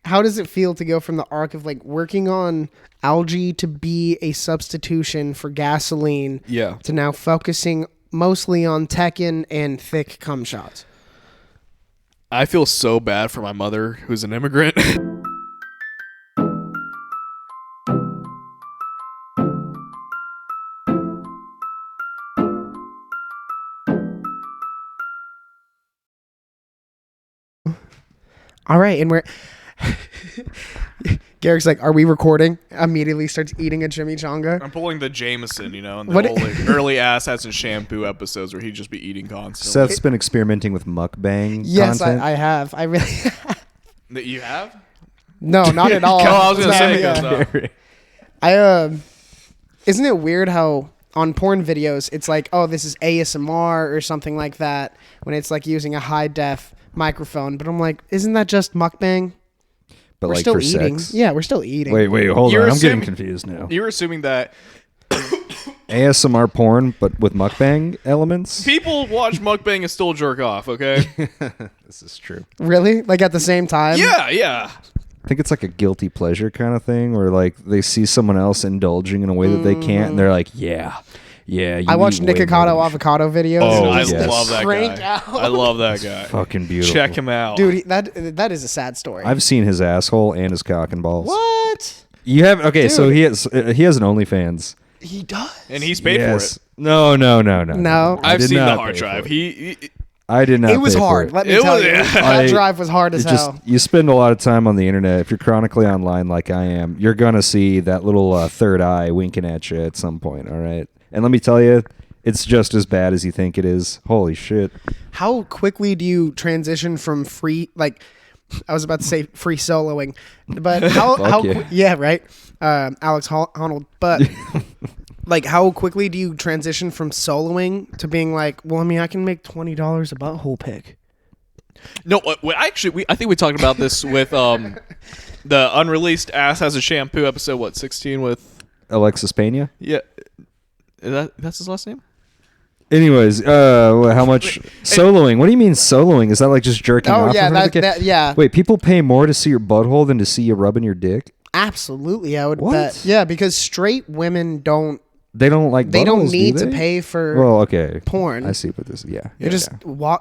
how does it feel to go from the arc of like working on algae to be a substitution for gasoline to now focusing mostly on Tekken and thick cum shots? I feel so bad for my mother, who's an immigrant. All right, and we're... Garrick's like, are we recording? Immediately starts eating a chimichanga. I'm pulling the Jameson, you know, in the old, like, early ass has and shampoo episodes where he'd just be eating constantly. Seth's been experimenting with mukbang Yes, content. I have. I really have. That you have? No, not at all. I was going to say. Isn't it weird how on porn videos, it's like, oh, this is ASMR or something like that, when it's like using a high def microphone. But I'm like, isn't that just mukbang? But we're like still for eating. sex? Yeah, we're still eating. Wait, hold on. I'm getting confused now. You're assuming that ASMR porn, but with mukbang elements? people watch mukbang and still jerk off, okay? This is true. Really? Like at the same time? Yeah. I think it's like a guilty pleasure kind of thing where like they see someone else indulging in a way that they can't and they're like, yeah. I watched Nikocado Avocado videos. Oh, yes. I love that guy. Out. I love that guy. Fucking beautiful. Check him out. Dude, that is a sad story. I've seen his asshole and his cock and balls. What? You have? Okay, Dude. so he has an OnlyFans. He does. And he's paid for it. No. No. I've seen the not hard pay drive. for it. He I did not. It was pay for hard. it. Let me tell you. That drive was hard as hell. You spend a lot of time on the internet. If you're chronically online like I am, you're gonna see that little third eye winking at you at some point. All right, and let me tell you, it's just as bad as you think it is. Holy shit! How quickly do you transition from free, like, I was about to say free soloing, but yeah, right, Alex Honnold, but. Like, how quickly do you transition from soloing to being like, well, I mean, I can make $20 a butthole pick? No, actually, I think we talked about this with the unreleased Ass Has a Shampoo episode, 16 with... Alexis Pena? Yeah. That's his last name? Anyways, how much soloing? What do you mean soloing? Is that like just jerking off? Oh, yeah, yeah. Wait, people pay more to see your butthole than to see you rubbing your dick? Absolutely, I would What? bet. Yeah, because straight women don't... They don't like They don't buttholes, need do to they? pay for porn. I see what this is. Yeah. You just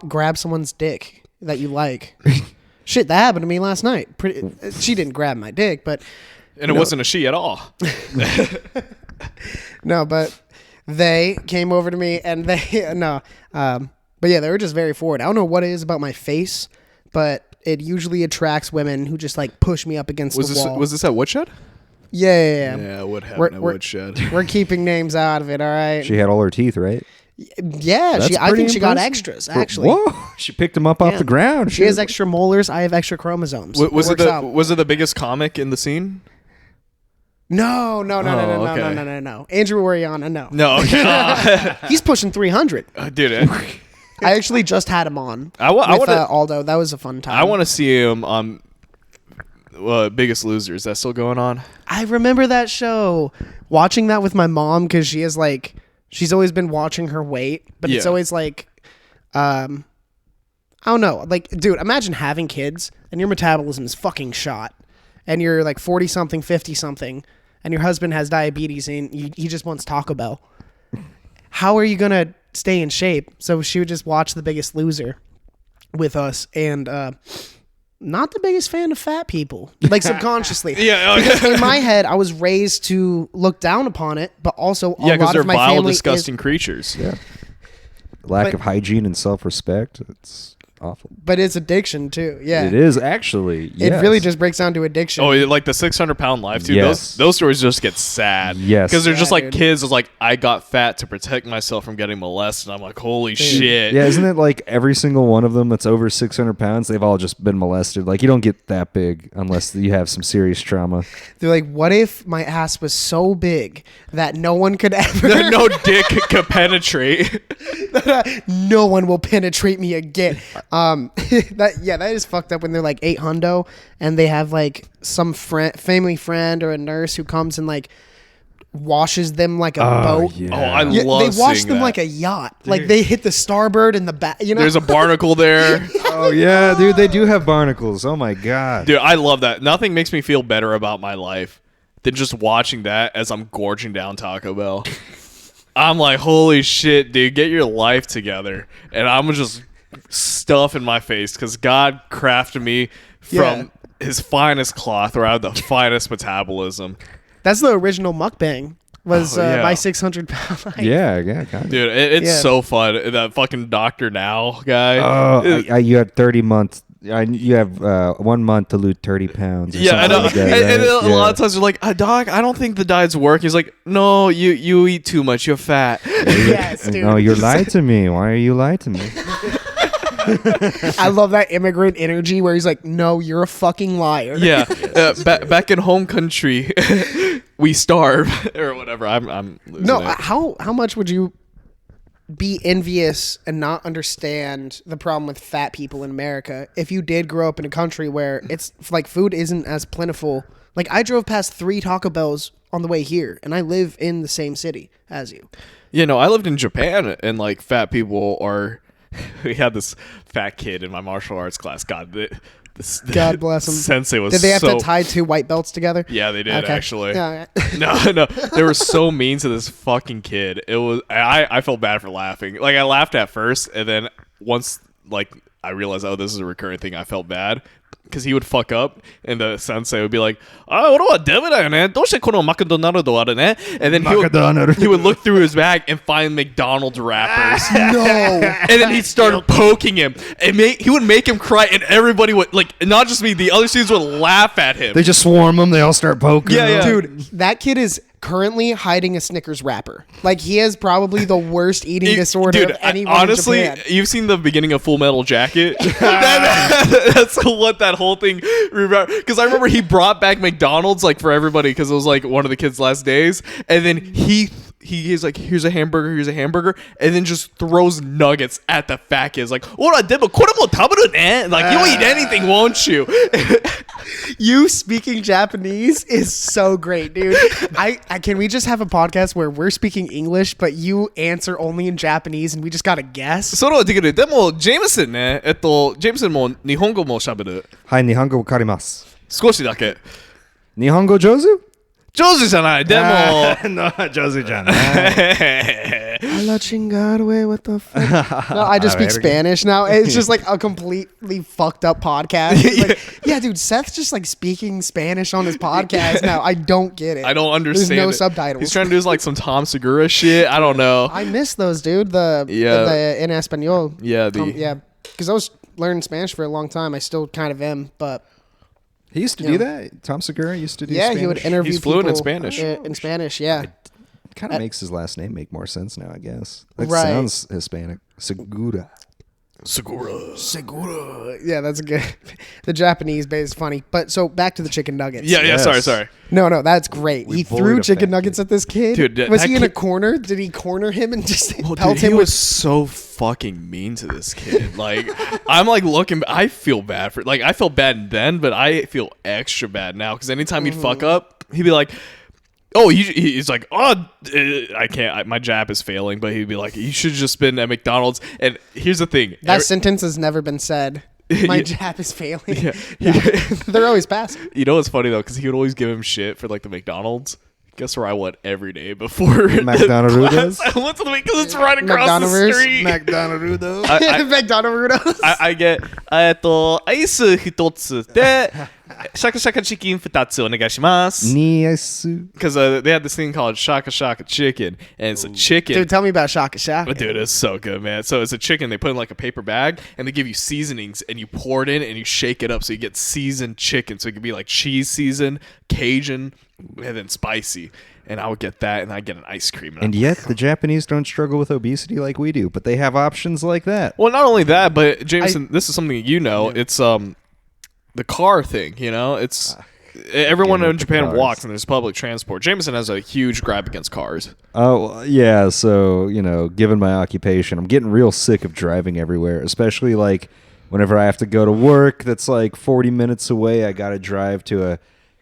grab someone's dick that you like. Shit, that happened to me last night. She didn't grab my dick, but... And it wasn't a she at all. No, but they came over to me and they... No. But yeah, they were just very forward. I don't know what it is about my face, but it usually attracts women who just like push me up against the wall. Was this at Woodshed? Yeah. Yeah, what happened at Woodshed? We're keeping names out of it, all right? She had all her teeth, right? Yeah, I think she got extras, actually. Whoa! She picked them up off the ground. She has extra molars. I have extra chromosomes. Was it the biggest comic in the scene? No. Okay. No. Andrew Oriana, no. No. He's pushing 300. Dude, I actually just had him on with Aldo. That was a fun time. I want to see him on Biggest Loser. Is that still going on? I remember that show. Watching that with my mom because she is like, she's always been watching her weight, but it's always like, I don't know. Like, dude, imagine having kids and your metabolism is fucking shot, and you're like 40-something, 50-something, and your husband has diabetes and he just wants Taco Bell. How are you gonna stay in shape? So she would just watch The Biggest Loser with us, and not the biggest fan of fat people, like subconsciously. Because in my head, I was raised to look down upon it, but also a lot of my vile, family disgusting creatures. Yeah. Lack of hygiene and self-respect. It's awful. But it's addiction too. Yeah, it is actually. Yes. It really just breaks down to addiction. Oh, like the 600-pound life, dude. Yes. Those stories just get sad. Yes, because they're just like dude. kids. It's like, I got fat to protect myself from getting molested. I'm like, holy shit. Yeah, isn't it like every single one of them that's over 600 pounds? They've all just been molested. Like you don't get that big unless you have some serious trauma. They're like, what if my ass was so big that no one could ever, no dick could penetrate. no one will penetrate me again. That is fucked up when they're like 800 and they have like some family friend or a nurse who comes and like washes them like a boat. Yeah. Oh, I love They wash seeing them that. like a yacht. Like they hit the starboard and the back. You know, There's a barnacle there. Oh yeah, dude, they do have barnacles. Oh my god. Dude, I love that. Nothing makes me feel better about my life than just watching that as I'm gorging down Taco Bell. I'm like, holy shit, dude, get your life together. And I'm just stuffing my face because God crafted me from his finest cloth or out of the finest metabolism. that's the original mukbang. Was yeah. my 600-pound life. Yeah, kind of. Dude, it's so fun. That fucking Dr. Now guy. Oh, you had 30 months. You have 1 month to lose 30 pounds. Or Yeah, I know. like that, And right? a lot of times you're like, Doc, I don't think the diet's working. He's like, no, you eat too much. You're fat. Yes, dude. No, you lied to me. Why are you lying to me? I love that immigrant energy where he's like, "No, you're a fucking liar." Yeah, back in home country, we starve or whatever. I'm losing No, it. how much would you be envious and not understand the problem with fat people in America if you did grow up in a country where it's like food isn't as plentiful? Like I drove past 3 Taco Bells on the way here, and I live in the same city as you. You know, I lived in Japan, and like fat people are. We had this fat kid in my martial arts class. God bless him. Sensei was. Did they have so, to tie 2 white belts together? Yeah, they did Okay. actually. Yeah. No, they were so mean to this fucking kid. It was. I felt bad for laughing. Like I laughed at first, and then once like I realized, oh, this is a recurring thing, I felt bad. Because he would fuck up, and the sensei would be like, "Oh, what do I do? Don't you call McDonald's?" And then he would look through his bag and find McDonald's wrappers. No. And then he'd start poking him, and he would make him cry, and everybody would like, not just me, the other students would laugh at him. They just swarm them. They all start poking. Yeah, them. yeah. Dude, that kid is currently hiding a Snickers wrapper. Like he has probably the worst eating disorder of anyone honestly, in Japan. you've seen the beginning of Full Metal Jacket. That's what that whole thing. Because I remember he brought back McDonald's like for everybody because it was like one of the kids' last days, and then he is like, here's a hamburger, and then just throws nuggets at the fat kid. It's like, like, you'll eat anything, won't you? You speaking Japanese is so great, dude. I can we just have a podcast where we're speaking English, but you answer only in Japanese, and we just gotta guess? それはできる。でも、ジェームソンね、ジェームソンも日本語も喋る。はい、日本語わかります。少しだけ。日本語上手？上手じゃない。でも、no, 上手じゃない。Hola chingada, wey, what the fuck? No, I just speak Spanish now. It's just like a completely fucked up podcast. Like, yeah, dude, Seth's just like speaking Spanish on his podcast now. I don't get it. I don't understand. There's no it. subtitles. He's trying to do like some Tom Segura shit. I don't know. I miss those, dude. The in Espanol. Yeah, because I was learning Spanish for a long time. I still kind of am, but He used to do that. Tom Segura used to do. yeah, Spanish. he would interview He's fluent in people Spanish. In Spanish, yeah. Kind of makes his last name make more sense now, I guess. That Right. sounds Hispanic. Segura. Segura. Yeah, that's good. The Japanese bit is funny. But so back to the chicken nuggets. Yeah, Yes. sorry. No, that's great. He bullied threw a chicken fat nuggets at this kid. Dude, was that he in a kid- corner? Did he corner him and just Well, pelt dude, he him was with? so fucking mean to this kid. Like, I'm like looking. I feel bad for. Like, I felt bad then, but I feel extra bad now because anytime he'd fuck up, he'd be like, "Oh, he's like, I can't. My jab is failing." But he'd be like, "You should have just been at McDonald's." And here's the thing: That sentence has never been said. My jab is failing. Yeah. They're always passing. You know what's funny though, because he would always give him shit for like the McDonald's. Guess where I went every day before McDonald's? I went to the because it's right across the McDonald's? street. McDonald's. McDonald's. I get アイス1つでシャカシャカチキン2つお願いします。 Niasu. Because they had this thing called shaka shaka chicken, and it's a chicken. Dude, tell me about Shaka Shaka. Dude, it's so good, man. So it's a chicken. They put in like a paper bag, and they give you seasonings, and you pour it in, and you shake it up, so you get seasoned chicken. So it could be like cheese seasoned, Cajun, and then spicy. And I would get that, and I'd get an ice cream. And yet, the Japanese don't struggle with obesity like we do, but they have options like that. Well, not only that, but Jameson, this is something you know. Yeah. It's the car thing. You know, it's everyone in Japan walks, and there's public transport. Jameson has a huge gripe against cars. Oh, yeah. So, given my occupation, I'm getting real sick of driving everywhere, especially like whenever I have to go to work that's like 40 minutes away. I got to drive to a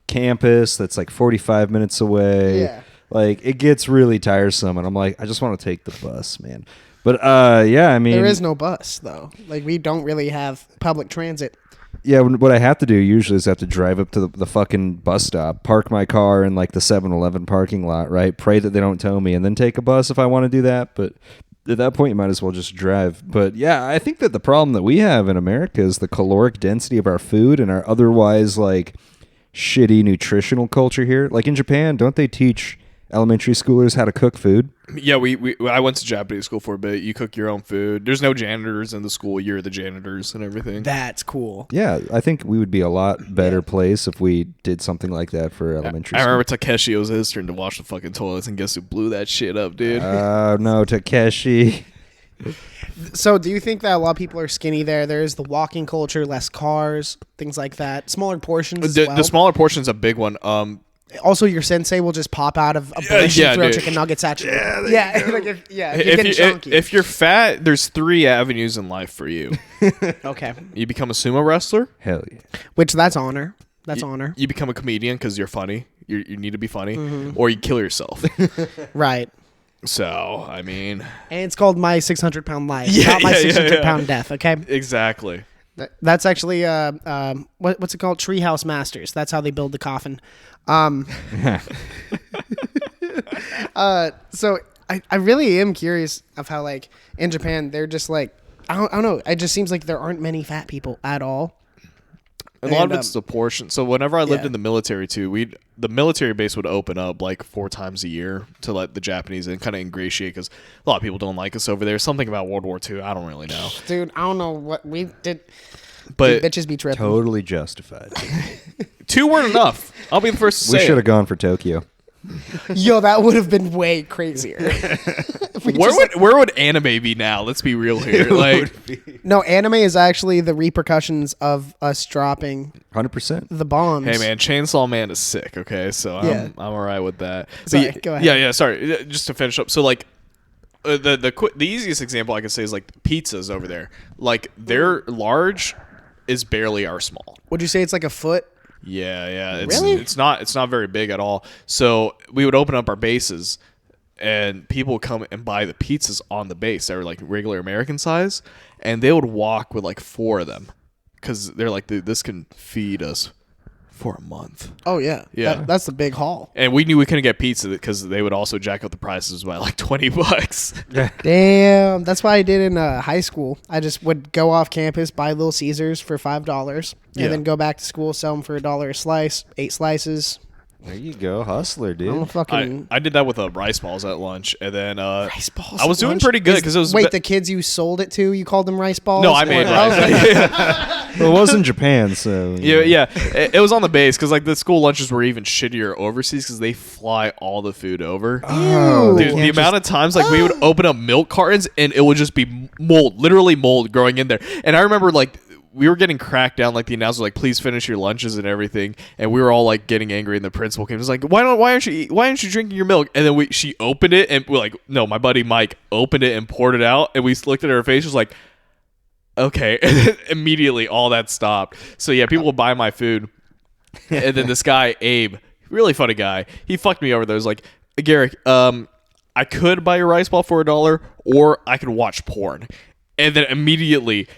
campus that's like 45 minutes away. Yeah. Like, it gets really tiresome, and I'm like, I just want to take the bus, man. But yeah, I mean, there is no bus though. Like, we don't really have public transit. Yeah, what I have to do usually is I have to drive up to the fucking bus stop, park my car in like the 7-Eleven parking lot, right? Pray that they don't tow me, and then take a bus if I want to do that. But at that point, you might as well just drive. But yeah, I think that the problem that we have in America is the caloric density of our food and our otherwise like shitty nutritional culture here. Like in Japan, don't they teach elementary schoolers how to cook food? Yeah, I went to Japanese school for a bit. You cook your own food. There's no janitors in the school. You're the janitors and everything. That's cool. Yeah, I think we would be a lot better place if we did something like that for elementary I school. remember Takeshi, it was his turn to wash the fucking toilets, and guess who blew that shit up, dude? No, Takeshi. So do you think that a lot of people are skinny there? There's the walking culture, less cars, things like that. Smaller portions as well. The smaller portion's a big one. Also, your sensei will just pop out of a bush and throw dude. chicken nuggets at you. Yeah, like if you're getting chunky. If you're fat, there's 3 avenues in life for you. Okay. You become a sumo wrestler. Hell yeah. Which, that's honor. That's honor. You become a comedian because you're funny. You need to be funny. Or you kill yourself. Right. So, I mean. And it's called My 600-Pound Life, Yeah, not My yeah, 600-Pound Death, okay? Exactly. That's actually, what's it called? Treehouse Masters. That's how they build the coffin. So I really am curious of how, like, in Japan, they're just like, I don't know. It just seems like there aren't many fat people at all. A lot of it's the portion. So whenever I lived in the military too, the military base would open up like 4 times a year to let the Japanese in, kind of ingratiate, because a lot of people don't like us over there. Something about World War II, I don't really know. Dude, I don't know what we did. But Dude, bitches be tripping. Totally justified. 2 weren't enough. I'll be the first to say. We should have gone for Tokyo. Yo, that would have been way crazier. Where would anime be now? Let's be real here. Like, no, anime is actually the repercussions of us dropping 100%. the bombs. hey man, Chainsaw Man is sick. Okay, so Yeah. I'm all right with that. Sorry, But go ahead. Yeah. Sorry, just to finish up. So like, the easiest example I can say is like pizzas over there. Like their large is barely our small. Would you say it's like a foot? Yeah. Really? It's not very big at all. So we would open up our bases, and people would come and buy the pizzas on the base that were like regular American size, and they would walk with like 4 of them, because they're like, dude, this can feed us for a month. Oh, yeah. Yeah. That's the big haul. And we knew we couldn't get pizza because they would also jack up the prices by like $20. Damn. That's what I did in high school. I just would go off campus, buy Little Caesars for $5, and then go back to school, sell them for $1 a slice, 8 slices. There you go. Hustler, dude. I'm a fucking... I did that with rice balls at lunch, and then rice balls I was at doing lunch? pretty good because it was Wait, the kids you sold it to, you called them rice balls? no, I made rice. Well, it was in Japan, so... Yeah. It was on the base because like the school lunches were even shittier overseas because they fly all the food over. Oh, Dude, the amount of times like we would open up milk cartons and it would just be mold, literally mold growing in there. And I remember like we were getting cracked down, like the announcer was like, please finish your lunches and everything, and we were all like getting angry, and the principal came and was like, why aren't you drinking your milk? And then she opened it, and we're like, no, my buddy Mike opened it and poured it out, and we looked at her face, was like, okay. And then immediately all that stopped. So yeah, people would buy my food. And then this guy Abe, really funny guy, he fucked me over there. He was like, Garrick, I could buy your rice ball for $1, or I could watch porn. And then immediately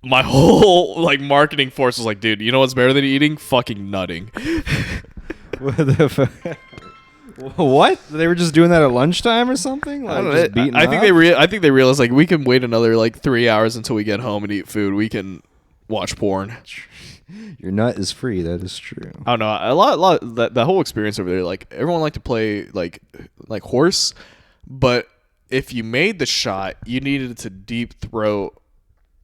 my whole like marketing force was like, dude, you know what's better than eating? Fucking nutting. What the fuck? What? They were just doing that at lunchtime or something? Like, just beating I think they realized like we can wait another like 3 hours until we get home and eat food. We can watch porn. Your nut is free. That is true. I don't know. A lot that whole experience over there, like everyone liked to play like horse, but if you made the shot, you needed to deep throat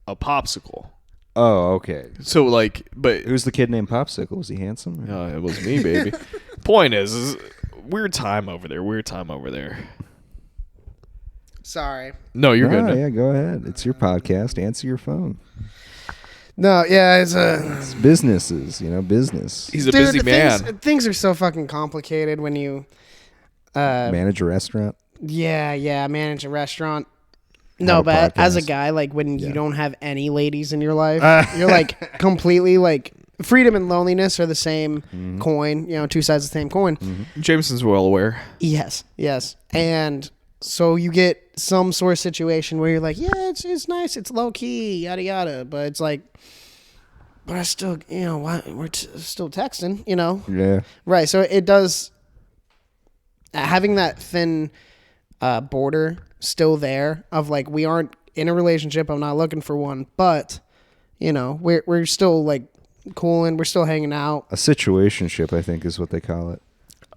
a popsicle. Oh, okay. So like, but Who's the kid named Popsicle? Was he handsome? it was me, baby. Point is weird time over there. Sorry. No, you're good. Yeah, go ahead. It's your podcast. Answer your phone. No, yeah, It's businesses, business. He's a busy man. Things are so fucking complicated when you... Manage a restaurant. Yeah, manage a restaurant. Have No, a but as a podcast. guy, like when you don't have any ladies in your life, you're like completely like freedom and loneliness are the same coin. You know, two sides of the same coin. Jameson's well aware. Yes. And so you get some sort of situation where you're like, yeah, it's nice, it's low key, yada yada, but it's like, but I still, you know, we're still texting, you know? Yeah. Right. So it does, having that thin border still there of like, we aren't in a relationship, I'm not looking for one, but, you know, we're still like cooling, we're still hanging out. A situationship, I think, is what they call it.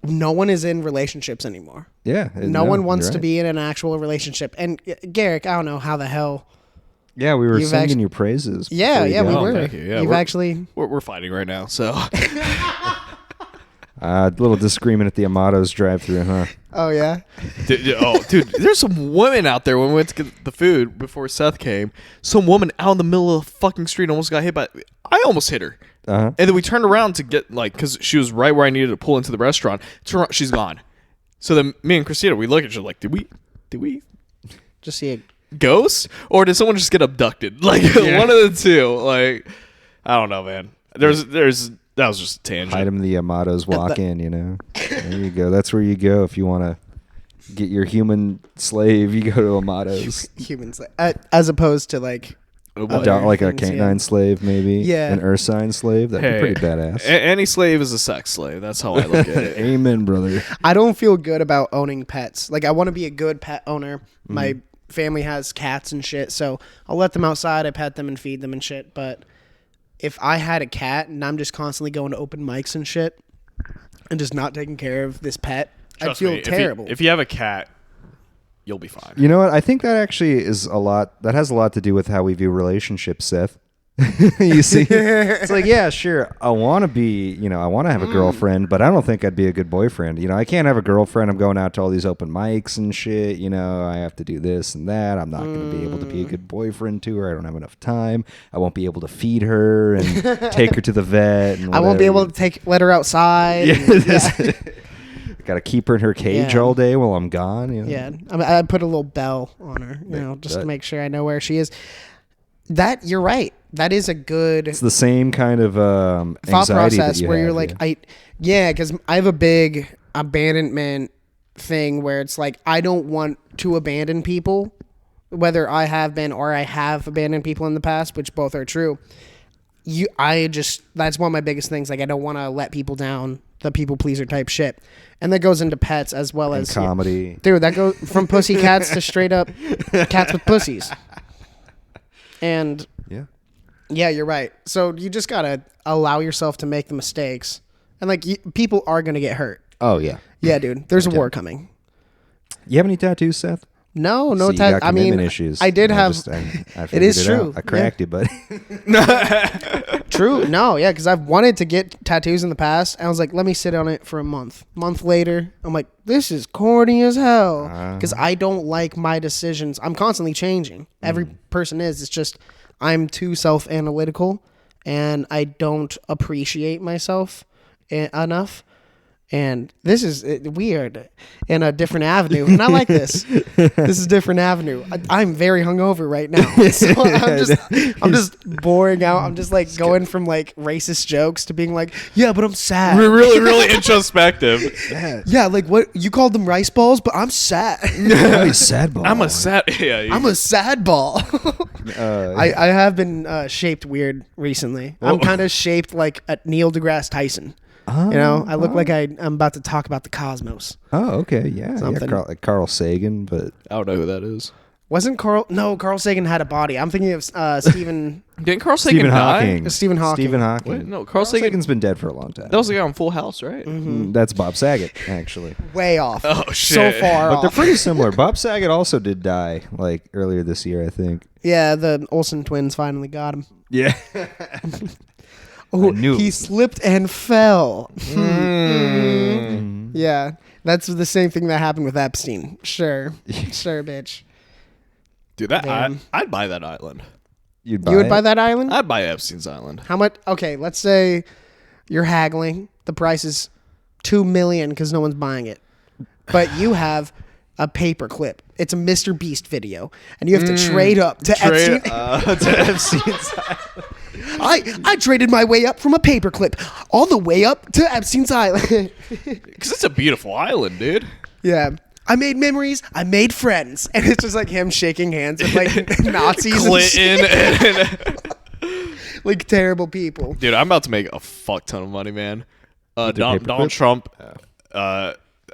No one is in relationships anymore. Yeah. No one wants to be in an actual relationship. And Garrick, I don't know how the hell. Yeah, we were singing your praises. Yeah, we were. Thank you. Yeah, we're fighting right now, so. A little disagreement at the Amato's drive-thru, huh? Oh, yeah? Dude, there's some women out there when we went to get the food before Seth came. Some woman out in the middle of the fucking street almost got hit by... I almost hit her. Uh-huh. And then we turned around to get, like, because she was right where I needed to pull into the restaurant. Turn around, she's gone. So then me and Christina, we look at each other like, did we Just see it. Ghost? Or did someone just get abducted? Like, one of the two. Like, I don't know, man. That was just a tangent. Hide them the Amatos walk in, you know. There you go. That's where you go if you want to get your human slave. You go to Amatos. Human slave. As opposed to, like... like a canine slave, maybe. Yeah. An ursine slave. That'd be pretty badass. Any slave is a sex slave. That's how I look at it. Amen, brother. I don't feel good about owning pets. Like, I want to be a good pet owner. My family has cats and shit, so I'll let them outside. I pet them and feed them and shit. But if I had a cat and I'm just constantly going to open mics and shit and just not taking care of this pet, I'd feel terrible. If you have a cat, you'll be fine. You know what? I think that actually is that has a lot to do with how we view relationships, Seth. You see? It's like, yeah, sure, I want to have a girlfriend, but I don't think I'd be a good boyfriend. You know, I can't have a girlfriend. I'm going out to all these open mics and shit. You know, I have to do this and that. I'm not going to be able to be a good boyfriend to her. I don't have enough time. I won't be able to feed her and take her to the vet. And I won't be able to let her outside. Yeah. Got to keep her in her cage all day while I'm gone. You know? Yeah, I put a little bell on her, you know, just to make sure I know where she is. That you're right. That is a good. It's the same kind of thought process where have, you're like, because I have a big abandonment thing where it's like I don't want to abandon people, whether I have been or I have abandoned people in the past, which both are true. That's one of my biggest things. Like, I don't want to let people down, the people pleaser type shit. And that goes into pets as well as comedy. Dude, that goes from pussy cats to straight up cats with pussies. And yeah, you're right. So you just got to allow yourself to make the mistakes. And like people are going to get hurt. Oh, yeah. Yeah, dude. There's a war coming. You have any tattoos, Seth? No tattoos. I mean, issues. I did have. It is true. I cracked you, buddy. True. No, yeah, because I've wanted to get tattoos in the past. And I was like, let me sit on it for a month. Month later, I'm like, this is corny as hell. Because I don't like my decisions. I'm constantly changing. Every person is. It's just I'm too self-analytical, and I don't appreciate myself enough. And this is weird in a different avenue. And I like this. This is a different avenue. I'm very hungover right now. So I'm just boring out. I'm just like going from like racist jokes to being like, yeah, but I'm sad. We're really, really introspective. Yeah, like what you called them rice balls, but I'm sad. I'm a sad ball. I'm a sad. Yeah, I'm a sad ball. I have been shaped weird recently. I'm kind of shaped like a Neil deGrasse Tyson. You know, I look like I'm about to talk about the cosmos. Oh, okay, yeah. Like Carl Sagan, but I don't know who that is. Wasn't Carl? No, Carl Sagan had a body. I'm thinking of Stephen. Didn't Carl Sagan die? Stephen Hawking. Stephen Hawking. Wait, no, Carl Sagan's been dead for a long time. That was the guy on Full House, right? That's Bob Saget, actually. Way off. Oh shit! So far but off. They're pretty similar. Bob Saget also did die like earlier this year, I think. Yeah, the Olsen twins finally got him. Yeah. Oh, he slipped and fell. Yeah, that's the same thing that happened with Epstein. Sure, bitch. Dude, I'd buy that island. You would buy that island? I'd buy Epstein's island. How much? Okay, let's say you're haggling. The price is $2 million because no one's buying it, but you have a paperclip. It's a Mr. Beast video, and you have to trade up to Epstein. To Epstein's island. I traded my way up from a paperclip all the way up to Epstein's Island. Because it's a beautiful island, dude. Yeah. I made memories. I made friends. And it's just like him shaking hands with like Nazis Clinton and like terrible people. Dude, I'm about to make a fuck ton of money, man. Donald Trump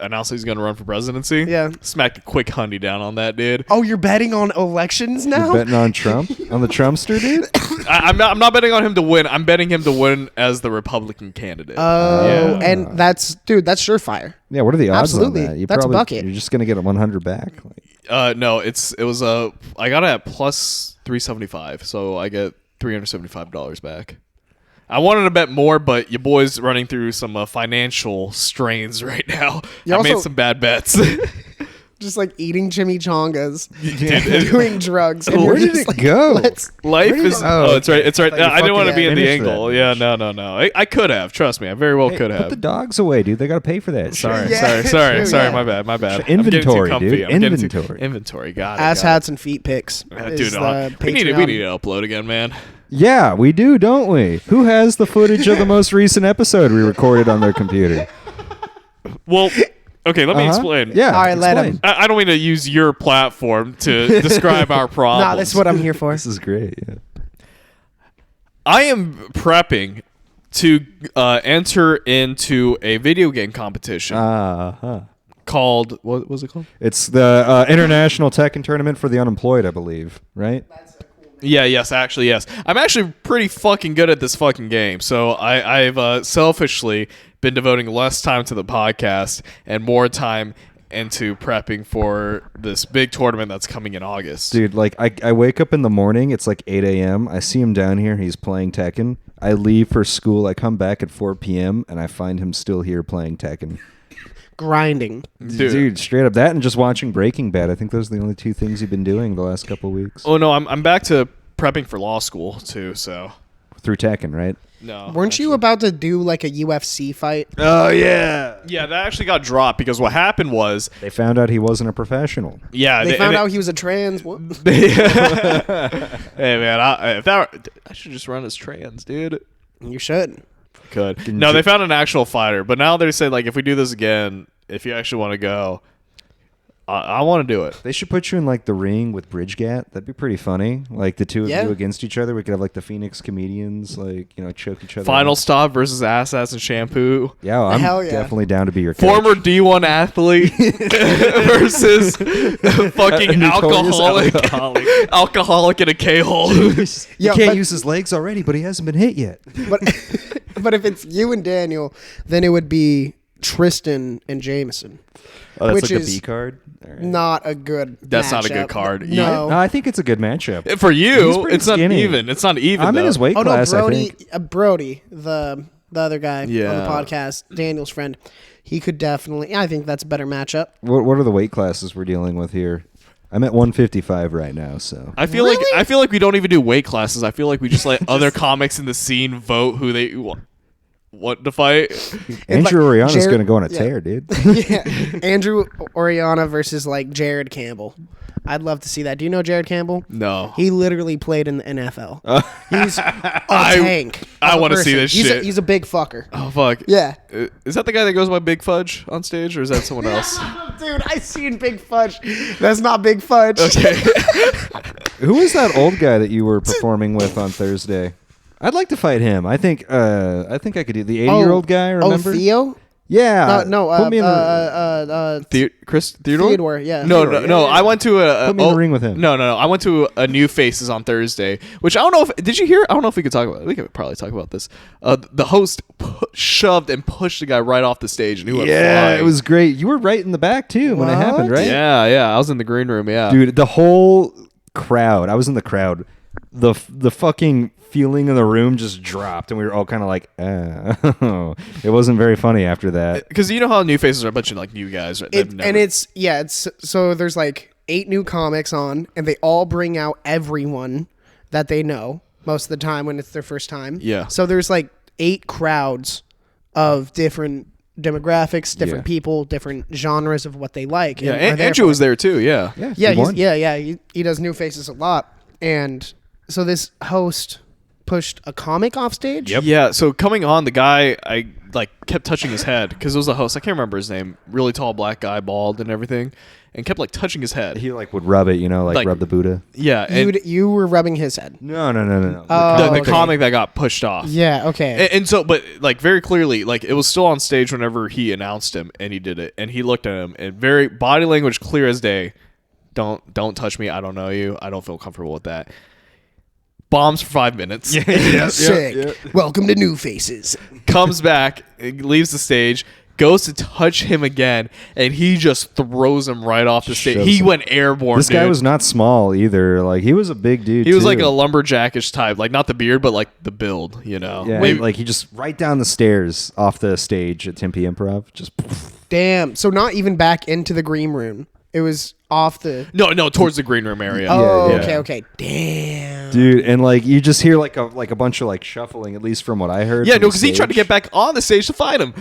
announced he's going to run for presidency. Yeah. Smack a quick hundy down on that, dude. Oh, you're betting on elections now? You're betting on Trump? On the Trumpster, dude? I'm not betting on him to win. I'm betting him to win as the Republican candidate. Oh, and that's surefire. Yeah, what are the odds Absolutely. on that? That's a bucket. You're just going to get 100 back. No, it was I got it at plus 375, so I get $375 back. I wanted to bet more, but your boy's running through some financial strains right now. I made some bad bets. Just like eating chimichangas, Dude, doing drugs. And Where you're did just it go? Life is. Oh, it's right. It's right. I I didn't want to be in the finished angle. that. Yeah, no. I could have. Trust me, I very well could Put have. the dogs away, dude. They got to pay for that. Sorry, Yeah, sorry. true, yeah. My bad. Inventory, I'm getting too dude. comfy. Inventory. Inventory. Got it. ass hats and feet pics. Dude, we need to upload again, man. Yeah, we do, don't we? Who has the footage of the most recent episode we recorded on their computer? Well, okay, let me explain. Yeah. All right, let explain. him. I don't mean to use your platform to describe our problems. Nah, that's what I'm here for. This is great. Yeah. I am prepping to enter into a video game competition called, what was it called? It's the International Tekken Tournament for the Unemployed, I believe, right? Yes. I'm actually pretty fucking good at this fucking game. So I've selfishly been devoting less time to the podcast and more time into prepping for this big tournament that's coming in August. Dude, like, I wake up in the morning, it's like 8 a.m., I see him down here, he's playing Tekken. I leave for school, I come back at 4 p.m., and I find him still here playing Tekken. Grinding. Dude, straight up that and just watching Breaking Bad. I think those are the only two things you've been doing the last couple of weeks. Oh no, I'm back to prepping for law school too, so Through Tekken, right? no. Weren't you about to do like a UFC fight? Oh, yeah. Yeah, that actually got dropped because what happened was They found out he wasn't a professional. They found out he was a trans. What? Hey man, I should just run as trans, dude. You should. Could. No, they found an actual fighter, but now they say like if we do this again, if you actually want to go, I want to do it. They should put you in like the ring with Bridgegat. That'd be pretty funny. Like the two of you against each other. We could have like the Phoenix comedians, like, you know, choke each other. Final out. Stop versus Ass and Shampoo. Yeah, well, I'm Hell yeah. definitely down to be your coach. Former D1 athlete versus fucking alcoholic in a K-hole. He Yeah, can't but- use his legs already, but he hasn't been hit yet. But if it's you and Daniel, then it would be Tristan and Jameson. Oh, that's Which like a is B card? All right. Not a good. That's not a good matchup. card. No. No, I think it's a good matchup. For He's you, pretty it's not skinny. even. It's not even. I'm in though. his weight Oh no, class, I Brody, think. Brody, the other guy on the Yeah. podcast, Daniel's friend. He could definitely. I think that's a better matchup. What are the weight classes we're dealing with here? I'm at 155 right now, so. I feel like we don't even do weight classes. I feel like we just let other comics in the scene vote who they want to fight. Andrew Oriana's Jared- going to go on a yeah. tear, dude. Yeah, Andrew Oriana versus like Jared Campbell. I'd love to see that. Do you know Jared Campbell? No. He literally played in the NFL. He's a tank. I of a want to see person. this he's shit. he's a big fucker. Oh fuck. Yeah. Is that the guy that goes by Big Fudge on stage, or is that someone else? Dude, I seen Big Fudge. That's not Big Fudge. Okay. Who is that old guy that you were performing with on Thursday? I'd like to fight him. I think I could do the 80-year-old guy, remember? Oh, Theo? Yeah. No, Put me in the, Chris Theodore? Theodore, yeah. No, Theodore, no. yeah. I went to a. Put me in the ring with him. No. I went to a New Faces on Thursday, which I don't know if. Did you hear? I don't know if we could talk about it. We could probably talk about this. The host shoved and pushed the guy right off the stage, and he went flying. it was great. You were right in the back, too, when it happened, right? Yeah. I was in the green room, yeah. Dude, the whole crowd, I was in the crowd. The fucking feeling in the room just dropped, and we were all kind of like, it wasn't very funny after that. Because you know how New Faces are a bunch of like new guys, right? It's so there's like 8 new comics on, and they all bring out everyone that they know most of the time when it's their first time. Yeah. So there's like 8 crowds of different demographics, different people, different genres of what they like. Yeah, and are there Andrew for was there too. Yeah. Yeah, he does New Faces a lot, and so this host pushed a comic off stage? Yep. Yeah, so coming on, the guy, I like kept touching his head because it was the host. I can't remember his name. Really tall black guy, bald and everything, and kept like touching his head. He like would rub it, like rub the Buddha. Yeah, and You were rubbing his head. No. Oh, the okay. comic that got pushed off. Yeah, okay. And so, but like very clearly, like it was still on stage whenever he announced him, and he did it, and he looked at him, and very body language clear as day. Don't touch me. I don't know you. I don't feel comfortable with that. Bombs for 5 minutes. Sick. Welcome to New Faces. Comes back, leaves the stage, goes to touch him again, and he just throws him right off the stage. Shoves He him. went airborne. This guy dude. was not small either. Like he was a big dude. He was too. like a lumberjackish type, like not the beard, but like the build. Yeah, Maybe- like he just right down the stairs off the stage at Tempe Improv. Just Damn. So not even back into the green room. It was off the... no, towards the green room area. Oh, yeah. okay. Damn. dude, and like you just hear like a bunch of like shuffling, at least from what I heard. Yeah, from no, the because he tried to stage. get back on the stage to fight him.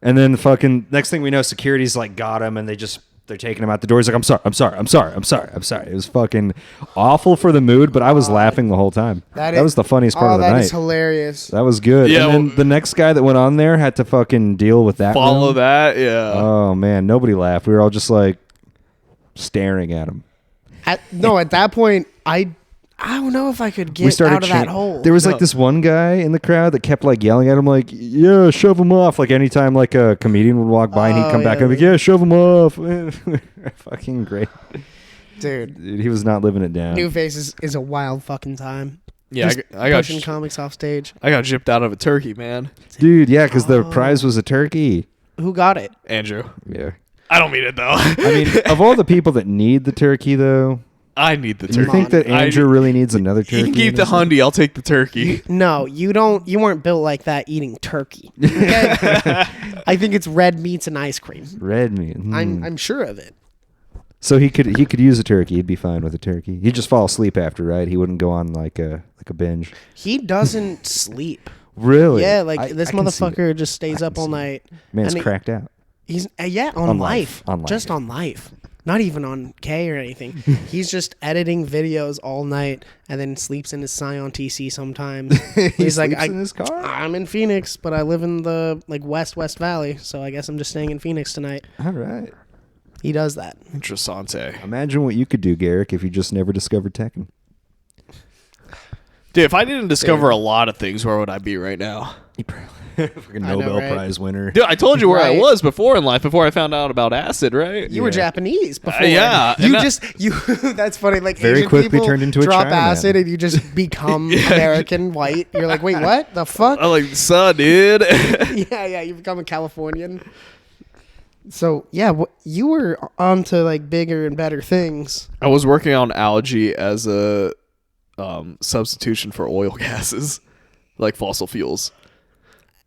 And then fucking next thing we know, security's like got him, and they're taking him out the door. He's like, I'm sorry. It was fucking awful for the mood, but I was laughing the whole time. That was the funniest part of the That night. is hilarious. That was good. Yeah, and then the next guy that went on there had to fucking deal with that. Follow room. that, yeah. Oh man, nobody laughed. We were all just like staring at him. At that point, I don't know if I could get out of that hole. There was like this one guy in the crowd that kept like yelling at him like, yeah, shove him off. Like anytime like a comedian would walk by and he'd come back and be like, yeah, shove him off. Fucking great. Dude, He was not living it down. New Faces is a wild fucking time. Yeah, Just I got pushing comics off stage. I got gypped out of a turkey, man. Dude, yeah, because the prize was a turkey. Who got it? Andrew. Yeah. I don't mean it, though. I mean, of all the people that need the turkey, though, I need the do you turkey. think that Andrew really needs another turkey? You can keep in the his life? hundy. I'll take the turkey. No, you don't. You weren't built like that eating turkey. Okay? I think it's red meats and ice cream. Red meat. I'm sure of it. So he could use a turkey. He'd be fine with a turkey. He'd just fall asleep after, right? He wouldn't go on like a binge. He doesn't sleep. Really? Yeah, like I this can see it. motherfucker just stays up all night. Man's And he- cracked out. He's on On life. life. On life. Just on life. Not even on K or anything. He's just editing videos all night and then sleeps in his Scion TC sometimes. He's like, sleeps in his car? I'm in Phoenix, but I live in the like West Valley, so I guess I'm just staying in Phoenix tonight. All right. He does that. Interessante. Imagine what you could do, Garrick, if you just never discovered Tekken. Dude, if I didn't discover a lot of things, where would I be right now? Fucking I know, Nobel right? Prize winner. Dude, I told you where I Right. was before in life, before I found out about acid, right? You were Japanese before. yeah, You and just that's funny. Like Very Asian quickly people turned into a drop Chinaman. acid and you just become American white. You're like, wait, what the fuck? I'm like, son, dude. Yeah, you become a Californian. So yeah, you were on to like bigger and better things. I was working on algae as a substitution for oil gases, like fossil fuels.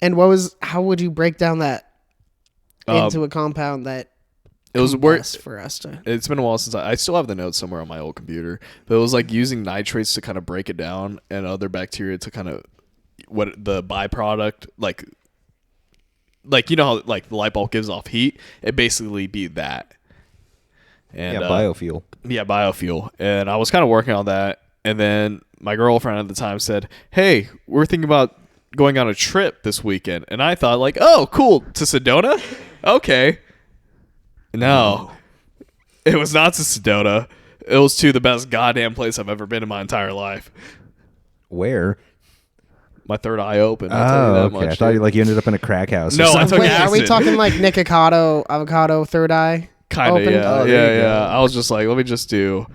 And how would you break down that into a compound that It was where combusts for us to? it's been a while since I still have the notes somewhere on my old computer, but it was like using nitrates to kind of break it down and other bacteria to kind of what the byproduct like you know how like the light bulb gives off heat, it basically be that. And biofuel. Yeah, biofuel. And I was kind of working on that, and then my girlfriend at the time said, "Hey, we're thinking about going on a trip this weekend." And I thought like, "Oh, cool, to Sedona?" Okay. No. It was not to Sedona. It was to the best goddamn place I've ever been in my entire life. Where? My third eye opened. I'll tell you that okay. much. I thought dude. you ended up in a crack house. No, or I something. took Wait, are we acid. talking like Nikocado, avocado, third eye? Kind of, opened? yeah. Oh, there you go. yeah. I was just like, let me just do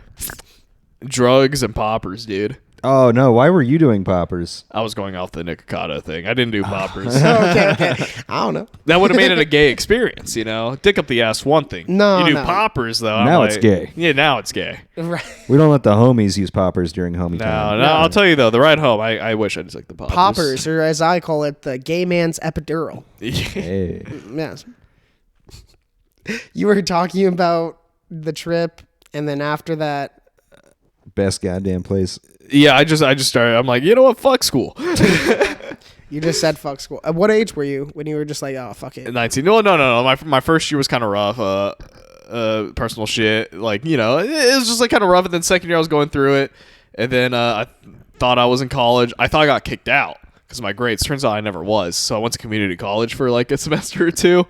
drugs and poppers, dude. Oh no! Why were you doing poppers? I was going off the Nikocado thing. I didn't do poppers. Okay. I don't know. That would have made it a gay experience, you know? Dick up the ass, one thing. No, You do no. poppers, though. I'm Now like, it's gay. Yeah, now it's gay. Right. We don't let the homies use poppers during homie No, time. I'll tell you, though, the ride home, I wish I just like the poppers. Poppers, or as I call it, the gay man's epidural. Hey. Yes. You were talking about the trip, and then after that, Best goddamn place. Yeah, I just started. I'm like, you know what? Fuck school. you just said fuck school. At what age were you when you were just like, oh, fuck it? 19. No. My first year was kind of rough. Personal shit. Like, you know, it was just like kind of rough. And then second year I was going through it. And then thought I was in college. I thought I got kicked out because of my grades. Turns out I never was. So I went to community college for like a semester or two.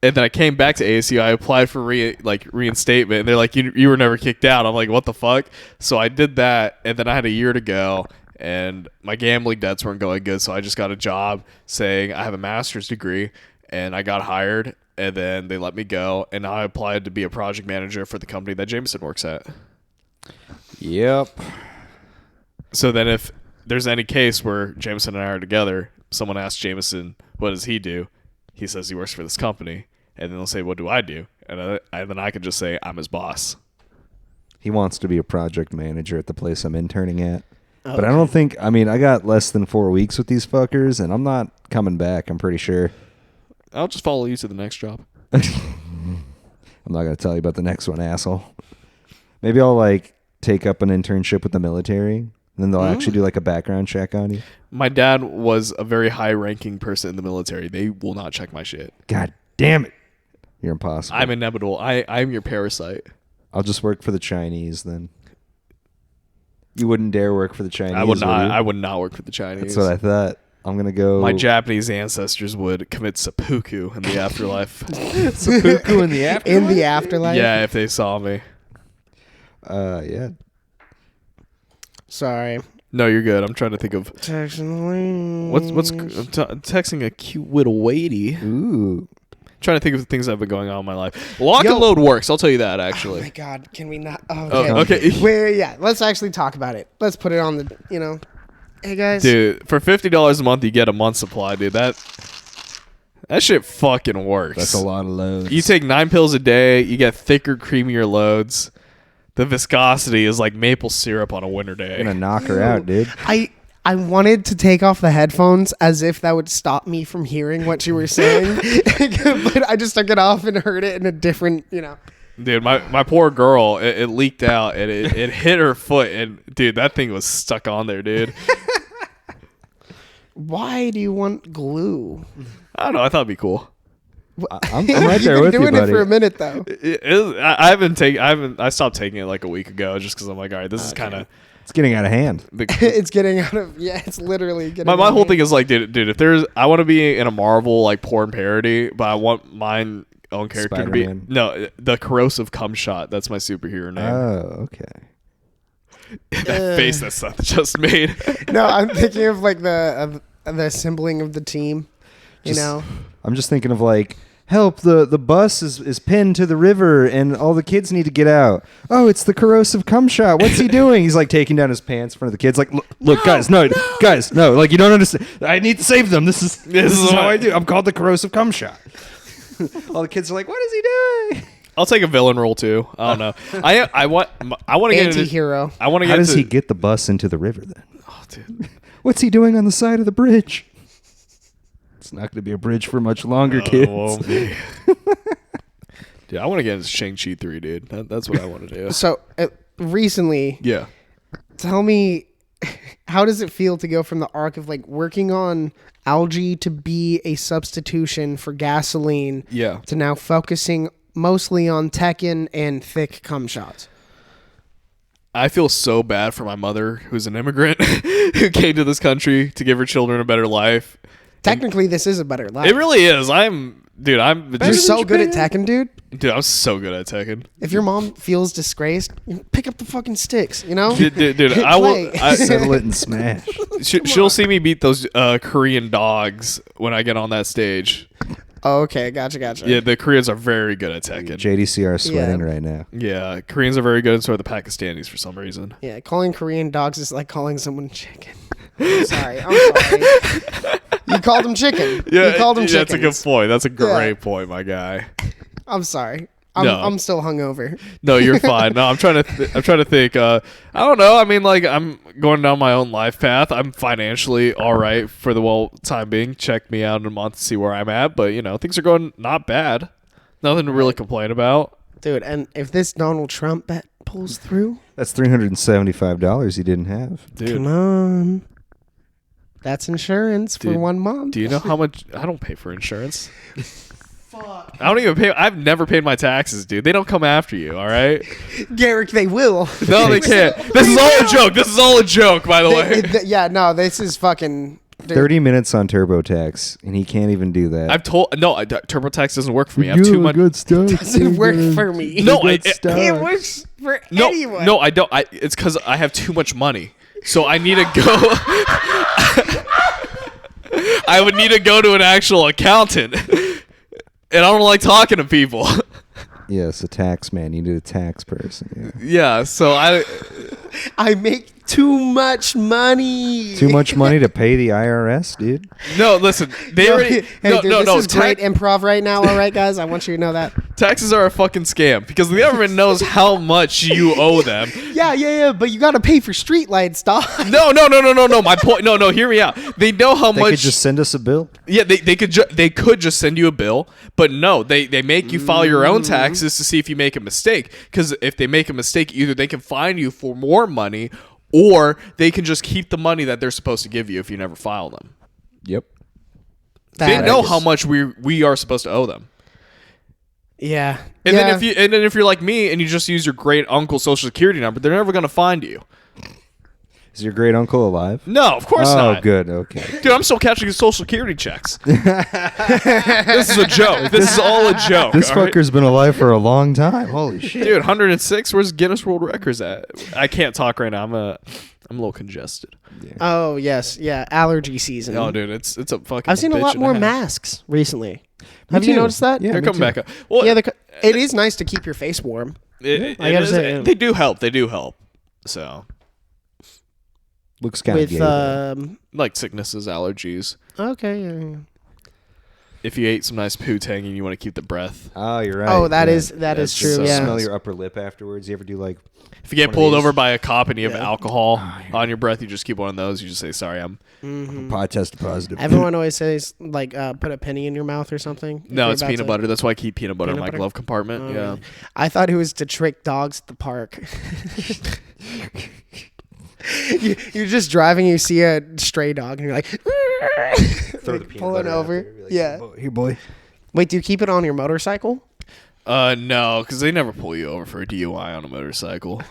And then I came back to ASU. I applied for reinstatement. And they're like, you were never kicked out. I'm like, what the fuck? So I did that. And then I had a year to go. And my gambling debts weren't going good. So I just got a job saying I have a master's degree. And I got hired. And then they let me go. And I applied to be a project manager for the company that Jameson works at. Yep. So then if there's any case where Jameson and I are together, someone asks Jameson, what does he do? He says he works for this company. And then they'll say, what do I do? And then I can just say, I'm his boss. He wants to be a project manager at the place I'm interning at. Oh, but I don't think, I got less than 4 weeks with these fuckers, and I'm not coming back, I'm pretty sure. I'll just follow you to the next job. I'm not going to tell you about the next one, asshole. Maybe I'll, take up an internship with the military, and then they'll actually do, a background check on you. My dad was a very high-ranking person in the military. They will not check my shit. God damn it. You're impossible. I'm inevitable. I'm your parasite. I'll just work for the Chinese then. You wouldn't dare work for the Chinese. I would not. I would not work for the Chinese. That's what I thought. I'm gonna go. My Japanese ancestors would commit seppuku in the afterlife. Seppuku in the afterlife. In the afterlife. Yeah, if they saw me. Yeah. Sorry. No, you're good. I'm trying to think of what's texting a cute little lady. Ooh. Trying to think of the things that have been going on in my life. Lock and load works. I'll tell you that, actually. Oh my God, can we not? Okay. Wait, yeah. Let's actually talk about it. Let's put it on the. Hey guys. Dude, for $50 a month, you get a month's supply, dude. That shit fucking works. That's a lot of loads. You take 9 pills a day. You get thicker, creamier loads. The viscosity is like maple syrup on a winter day. You're gonna knock her out, dude. I wanted to take off the headphones as if that would stop me from hearing what you were saying, but I just took it off and heard it in a different, Dude, my poor girl, it leaked out and it hit her foot, and dude, that thing was stuck on there, dude. Why do you want glue? I don't know. I thought it'd be cool. I'm right there with you, buddy. You've been doing it for a minute though. I stopped taking it like a week ago just because I'm like, all right, this is kind of. It's getting out of hand. It's getting out of it's literally getting. My whole thing is like, dude, if I want to be in a Marvel like porn parody, but I want mine own character Spider-Man. to be the corrosive cum shot. That's my superhero name. Oh, okay. That face that Seth just made. No, I'm thinking of like the assembling of the team. I'm just thinking of help, the bus is pinned to the river and all the kids need to get out. Oh, it's the corrosive cum shot. What's he doing? He's taking down his pants in front of the kids. Look, guys, no, you don't understand. I need to save them. This is how I do. I'm called the corrosive cum shot. All the kids are like, what is he doing? I'll take a villain role too. I don't know. I want to get anti-hero. I want to get. How does he get the bus into the river then? Oh, dude. What's he doing on the side of the bridge? It's not going to be a bridge for much longer, kids. It won't be. Dude, I want to get into Shang-Chi 3, dude. That's what I want to do. So, recently, yeah. Tell me, how does it feel to go from the arc of working on algae to be a substitution for gasoline to now focusing mostly on Tekken and thick cum shots? I feel so bad for my mother, who's an immigrant, who came to this country to give her children a better life. Technically, this is a better life. It really is. You're so good at Tekken, dude. Dude, I'm so good at Tekken. If your mom feels disgraced, pick up the fucking sticks, Dude, I will settle it and smash. She'll see me beat those Korean dogs when I get on that stage. Oh, okay, gotcha. Yeah, the Koreans are very good at Tekken. JDCR sweating right now. Yeah, Koreans are very good, and so are the Pakistanis for some reason. Yeah, calling Korean dogs is like calling someone chicken. I'm sorry. You called him chicken. Yeah, you called him chicken. That's a good point. That's a great point, my guy. I'm sorry. I'm still hungover. No, you're fine. No, I'm trying to think. I don't know. I'm going down my own life path. I'm financially all right for the time being. Check me out in a month to see where I'm at. But things are going not bad. Nothing to really complain about. Dude, and if this Donald Trump bet pulls through, that's $375 he didn't have. Dude. Come on. That's insurance for 1 month. Do you know how much? I don't pay for insurance. fuck. I don't even pay. I've never paid my taxes, dude. They don't come after you, all right? Garrick, they will. No, they can't. This is all a joke. This is all a joke, by the way. Yeah, no, this is fucking... Dude. 30 minutes on TurboTax, and he can't even do that. TurboTax doesn't work for me. I have too much. Good stuff. Doesn't work for me. No, it works for anyone. No, I don't. It's because I have too much money, so I need to go. I would need to go to an actual accountant, and I don't like talking to people. Yes, a tax man. You need a tax person. Yeah, so I make too much money. Too much money to pay the IRS, dude. No, listen. They already. Hey, dude, this is great improv right now. All right, guys. I want you to know that. Taxes are a fucking scam because the government knows how much you owe them. Yeah. But you got to pay for street lights, dog. No. My point. No. Hear me out. They know how much. They could just send us a bill. Yeah, they could just send you a bill, but no, they make you file your own taxes to see if you make a mistake. Because if they make a mistake, either they can fine you for more money, or they can just keep the money that they're supposed to give you if you never file them. Yep. They know how much we are supposed to owe them. Yeah. And then if you're like me and you just use your great uncle's social security number, they're never gonna find you. Is your great uncle alive? No, of course not. Oh, good. Okay. Dude, I'm still catching his social security checks. This is a joke. This is all a joke. This fucker's been alive for a long time. Holy shit. Dude, 106. Where's Guinness World Records at? I can't talk right now. I'm a little congested. Yeah. Oh yes, yeah. Allergy season. Oh, dude, it's a fucking. I've seen a lot more masks recently. Have you noticed that? Yeah, they're coming back up. Well, yeah, it is nice to keep your face warm. I gotta say, they do help. They do help. So. Looks kind of gay. Like sicknesses, allergies. Okay. Yeah. If you ate some nice poo-tang and you want to keep the breath. Oh, you're right. Oh, that is true. So yeah. Smell your upper lip afterwards. You ever do like? If you get pulled over by a cop and you have alcohol on your breath, you just keep one of those. You just say, "Sorry, I'm." I tested positive. Everyone always says like, put a penny in your mouth or something. No, it's peanut butter. That's why I keep peanut butter in my glove compartment. Yeah. I thought it was to trick dogs at the park. You're just driving, you see a stray dog, and you're like, throw the peanut pulling butter over. like, yeah. Here, boy. Wait, do you keep it on your motorcycle? No, because they never pull you over for a DUI on a motorcycle.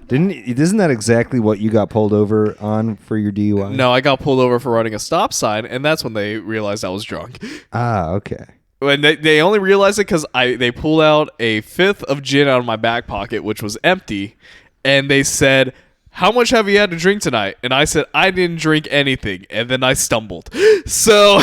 Isn't that exactly what you got pulled over on for your DUI? No, I got pulled over for running a stop sign, and that's when they realized I was drunk. Ah, okay. When they only realized it because they pulled out a fifth of gin out of my back pocket, which was empty, and they said, "How much have you had to drink tonight?" And I said, "I didn't drink anything." And then I stumbled. So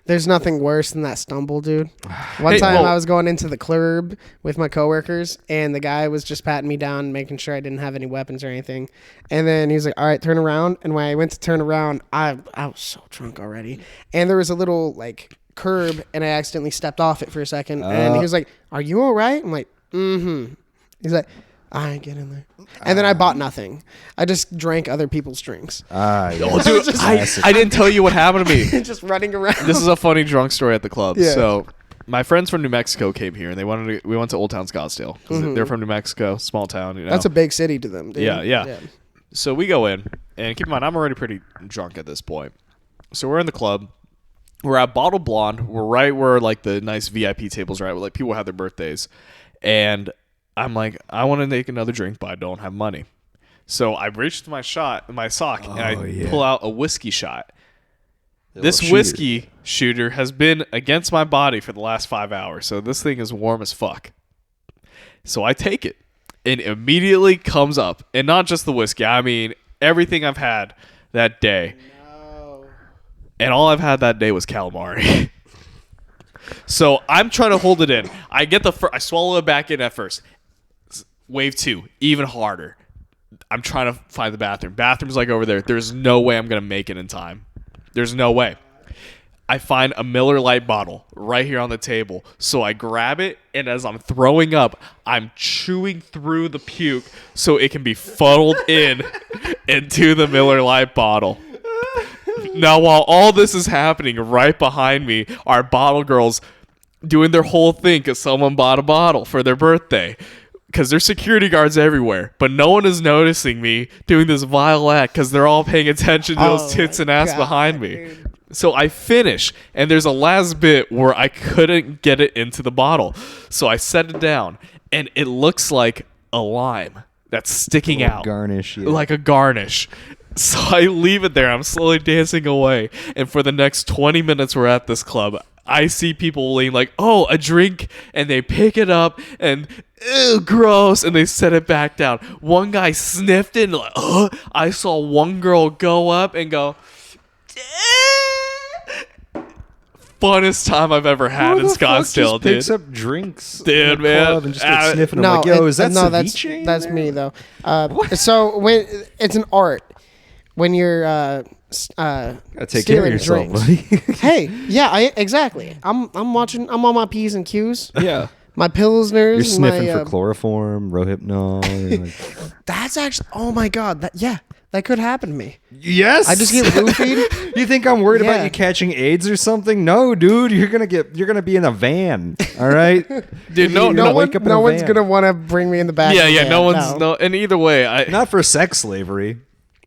there's nothing worse than that stumble, dude. One time I was going into the club with my coworkers, and the guy was just patting me down, making sure I didn't have any weapons or anything. And then he was like, "All right, turn around." And when I went to turn around, I was so drunk already. And there was a little like curb, and I accidentally stepped off it for a second. And he was like, "Are you all right?" I'm like, "Mm-hmm." He's like, "I get in there." And then I bought nothing. I just drank other people's drinks. Yeah. Oh, dude, I didn't tell you what happened to me. Just running around. This is a funny drunk story at the club. Yeah. So my friends from New Mexico came here, and we went to Old Town Scottsdale because they're from New Mexico, small town. You know? That's a big city to them, dude. Yeah. So we go in, and keep in mind, I'm already pretty drunk at this point. So we're in the club. We're at Bottle Blonde. We're right where like the nice VIP tables are at, where like people have their birthdays, and I'm like, I want to make another drink, but I don't have money. So I reach to my sock, and I pull out a whiskey shot. This whiskey shooter has been against my body for the last 5 hours, so this thing is warm as fuck. So I take it, and immediately comes up. And not just the whiskey, I mean everything I've had that day. No. And all I've had that day was calamari. So I'm trying to hold it in. I swallow it back in at first. Wave 2, even harder. I'm trying to find the bathroom. Bathroom's like over there. There's no way I'm going to make it in time. There's no way. I find a Miller Lite bottle right here on the table. So I grab it, and as I'm throwing up, I'm chewing through the puke so it can be funneled into the Miller Lite bottle. Now, while all this is happening, right behind me are bottle girls doing their whole thing because someone bought a bottle for their birthday. Because there's security guards everywhere, but no one is noticing me doing this vile act because they're all paying attention to those tits and ass behind me. So I finish, and there's a last bit where I couldn't get it into the bottle. So I set it down, and it looks like a lime that's sticking out. Garnish. Yeah. Like a garnish. So I leave it there. I'm slowly dancing away. And for the next 20 minutes we're at this club, I see people lean like, oh, a drink. And they pick it up and, ew, gross. And they set it back down. One guy sniffed it and like, oh. I saw one girl go up and go, funnest time I've ever had in Scottsdale, dude. Picks up drinks, dude, man, and just starts sniffing them. Like, yo, is that ceviche? That's me though. So when it's an art, when you're gotta take care of yourself, buddy. Hey, yeah, exactly. I'm watching. I'm on my P's and Q's. Yeah. My Pilsners. You're sniffing for chloroform, Rohypnol. Like, that's actually. Oh my god. That could happen to me. yes. I just get roofied. You think I'm worried Yeah. about you catching AIDS or something? No, dude. You're gonna be in a van. All right, Dude, No wake up in a one's van. gonna want to bring me in the back. Yeah, of the yeah, van. no one's, no, and either way, Not for sex slavery.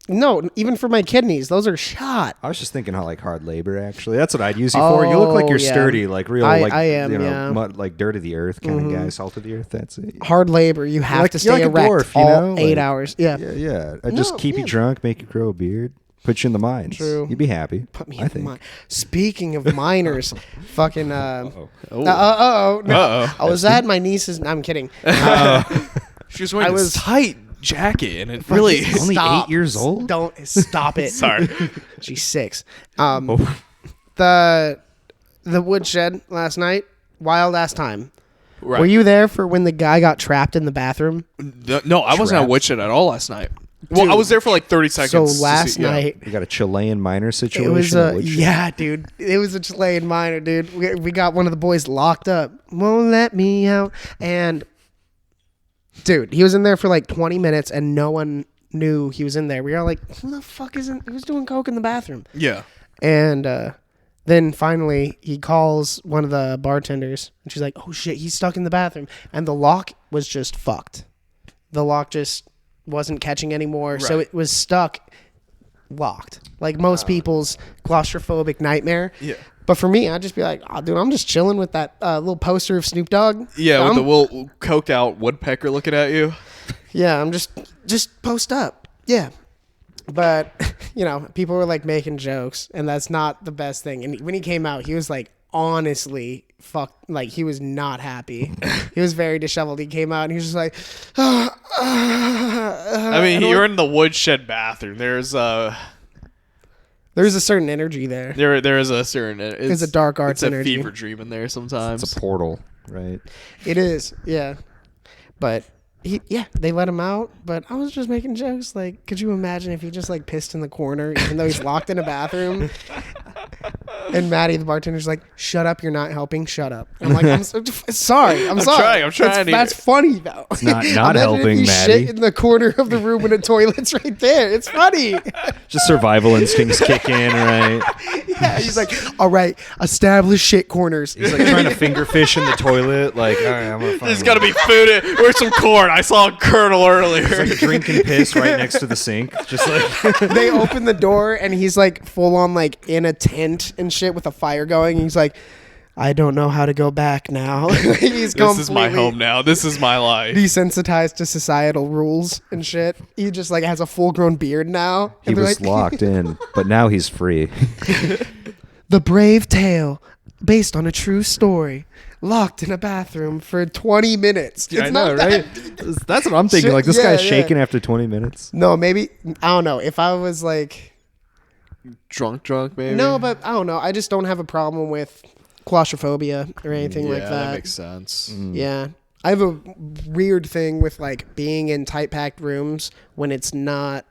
No, even for my kidneys, those are shot. I was just thinking how like hard labor. Actually, that's what I'd use you for. You look like you're yeah. sturdy, like real, I like am, you know, yeah. mud, like dirt of the earth kind of guy, salt of the earth. That's it. Hard labor. You have to you're stay like a erect dwarf, you all know? 8 Like- hours. Yeah. Yeah. I No, just keep you yeah. drunk, make you grow a beard, put you in the mines. True. You'd be happy. Put me I in think. mind. Speaking of minors, fucking. Oh. No, Uh-oh. I was at my niece's. No, I'm kidding. She was wearing I this was- tight jacket, and it really. Only Stop. 8 years old? Don't stop it. Sorry. She's 6. Oh. The woodshed last night. Wild ass time. Right. Were you there for when the guy got trapped in the bathroom? No, I wasn't at Trapped. Woodshed at all last night. Well, Dude. I was there for like 30 So seconds. to last see- yeah. night. You got a Chilean minor situation. It was at Woodshed? yeah, dude. It was a Chilean minor, dude. We got one of the boys locked up. Won't let me out. And dude, he was in there for like 20 minutes, and no one knew he was in there. We were like, "Who the fuck who's doing coke in the bathroom?" Yeah. And then finally, he calls one of the bartenders, and she's like, "Oh shit, he's stuck in the bathroom." And the lock was just fucked. The lock just wasn't catching anymore, so Right. it was stuck. Locked, like most people's claustrophobic nightmare. Yeah. But for me, I'd just be like, oh, dude, I'm just chilling with that little poster of Snoop Dogg. Yeah, with I'm, the little coked out woodpecker looking at you. yeah, I'm just post up. Yeah. But, people were like making jokes, and that's not the best thing. And when he came out, he was like, honestly, like he was not happy. He was very disheveled. He came out and he was just like, I mean, you're in the woodshed bathroom. There's a certain energy there. there is a certain it's a dark arts it's energy. a fever dream in there sometimes. It's a portal, right? It is, yeah. But they let him out. But I was just making jokes. Like, could you imagine if he just like pissed in the corner, even though he's locked in a bathroom? And Maddie, the bartender's like, "Shut up! You're not helping. Shut up." I'm like, "I'm sorry. I'm sorry. I'm trying. That's funny though. It's not Imagine helping, if you Maddie. shit in the corner of the room when a toilet's right there. It's funny. Just survival instincts kick in, right? Yeah, he's like, "All right, establish shit corners." He's like trying to finger fish in the toilet. Like, all right, I'm gonna find There's got to be food. Where's some corn? I saw a kernel earlier. It's like a drinking piss right next to the sink. Just like They open the door and he's like full on like in a tent and shit with a fire going. He's like, "I don't know how to go back now." He's This is my home now. This is my life. desensitized to societal rules and shit. He just like has a full grown beard now. he And they're was like, locked in, but now he's free. The brave tale based on a true story. Locked in a bathroom for 20 minutes. I It's know, not that- right? That's what I'm thinking. Shit, Like this yeah, guy's yeah. shaking after 20 minutes. No, maybe I don't know. If I was like Drunk, maybe. no, but I don't know. I just don't have a problem with claustrophobia or anything like yeah, that. makes sense. Yeah. I have a weird thing with like being in tight packed rooms when it's not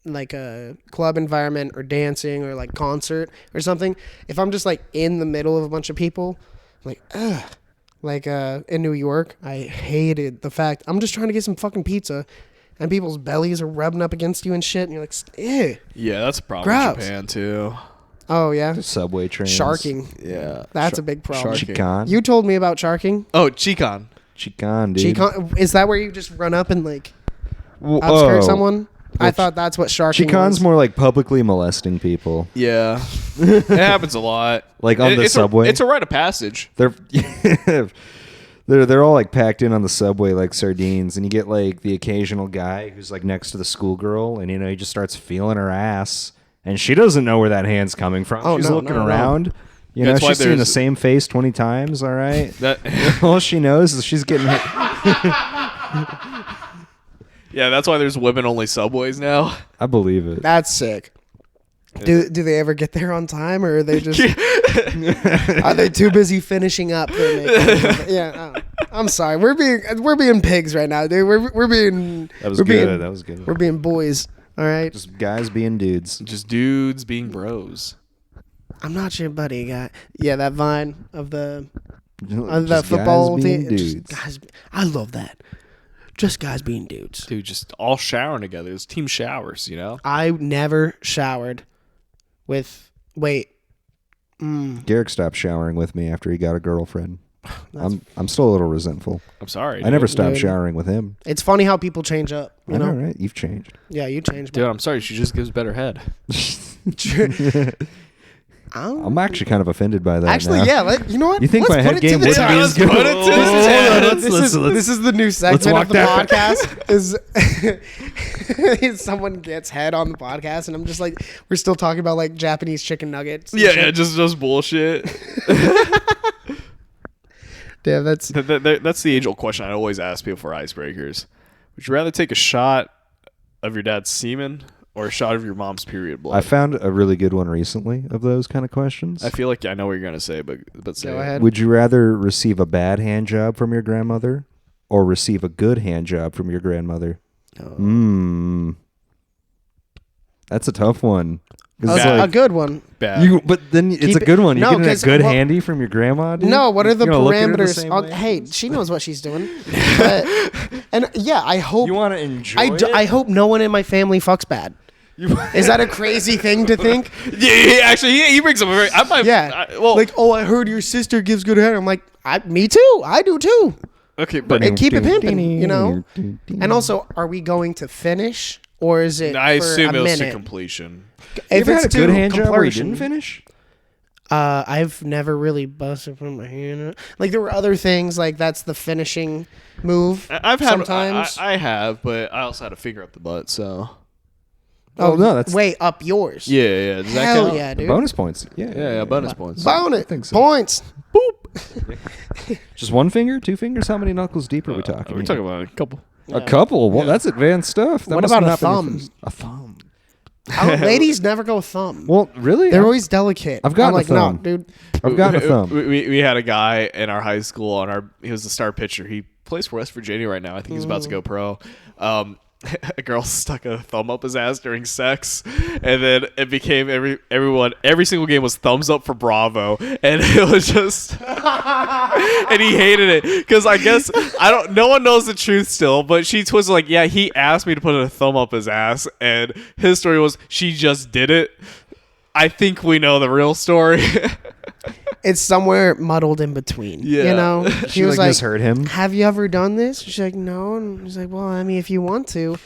like a club environment or dancing or like concert or something. If I'm just like in the middle of a bunch of people, I'm like, ugh. Like in New York, I hated the fact I'm just trying to get some fucking pizza and people's bellies are rubbing up against you and shit and you're like, ew. Yeah, that's a problem Gross. in Japan too. Oh yeah. The subway trains. Sharking. Yeah, That's a big problem. sharking. Chikan. You told me about sharking. Oh, Chikan. Chikan, dude. Is that where you just run up and like Well, outskirt someone? I thought that's what sharking Chicane's was. more like publicly molesting people. Yeah, it happens a lot. Like on the subway. It's a rite of passage. They're all like packed in on the subway like sardines, and you get like the occasional guy who's like next to the schoolgirl, and he just starts feeling her ass, and she doesn't know where that hand's coming from. Oh, she's no, looking no, no. around. That's why She's seen the there's- same face 20 times. All right. All she knows is she's getting hit. Yeah, that's why there's women-only subways now. I believe it. That's sick. Do they ever get there on time, or are they just are they too busy finishing up? Yeah, I'm sorry. We're being pigs right now, dude. We're being That was we're good. Being, That was good. We're being boys. All right. Just guys being dudes. Just dudes being bros. I'm not your buddy guy. Yeah, that vine of the Just football guys being team. dudes. Guys, I love that. Just guys being dudes. Dude, just all showering together. It's team showers, you know? I never showered with. Wait. Garrick stopped showering with me after he got a girlfriend. I'm still a little resentful. I'm sorry. I never stopped Dude. showering with him. It's funny how people change up. You I know, know? right? You've changed. Yeah, you changed. Dude, I'm sorry. She just gives better head. I'm actually kind of offended by that. Actually, now. yeah. You know what? You think Let's my put head it to game the wouldn't test. be as good? Put it to the Hold on, test. This is the new segment walk of the that podcast. Is someone gets head on the podcast, and I'm just like, we're still talking about like Japanese chicken nuggets. and Yeah, shit. just bullshit. Damn, that's That's the age-old question I always ask people for icebreakers. Would you rather take a shot of your dad's semen or a shot of your mom's period blood? I found a really good one recently of those kind of questions. I feel like I know what you're gonna say, but say Go it. ahead. Would you rather receive a bad hand job from your grandmother or receive a good hand job from your grandmother? That's a tough one. 'Cause it's a like, good one. Bad. but then it's Keep a good one. no, You're getting a 'cause, good well- handy from your grandma, dude? No, what are the You gonna look at her the parameters? same way? Hey, she knows what she's doing. But, and yeah, I hope. You want to enjoy I hope no one in my family fucks bad. Is that a crazy thing to think? Yeah, actually, he brings up a very. I might. Yeah. Well, like, oh, I heard your sister gives good head. I'm like, me too. I do too. okay, but And keep it pimping, you know? And also, are we going to finish, or is it I for assume a it was to minute? completion. You If ever had a it's good to hand job where you completion- didn't finish? I've never really busted from my hand. Like, there were other things, like that's the finishing move. I've had. sometimes. I have, but I also had a finger up the butt. So. Oh, no, that's way up yours. Yeah. Does that Hell count? yeah, dude. bonus points. Yeah. Yeah, bonus points. Bonus think so. points. Just one finger? 2 fingers? How many knuckles deep are we talking? We're here? talking about a couple. A couple. Well, that's advanced stuff. That What must about have a not been your thumb? first- A thumb. Ladies never go thumb. Well, really? They're always delicate. I've gotten I'm like, a thumb. no, dude. I've gotten a thumb. We had a guy in our high school he was the star pitcher. He plays for West Virginia right now. I think he's about to go pro. A girl stuck a thumb up his ass during sex, and then it became every single game was thumbs up for Bravo, and it was just and he hated it because I guess no one knows the truth still, but she was like, yeah, he asked me to put a thumb up his ass, and his story was she just did it. I think we know the real story. It's somewhere muddled in between. Yeah. You know? She like misheard him. Have you ever done this? She's like, no. And he's like, well, I mean, if you want to.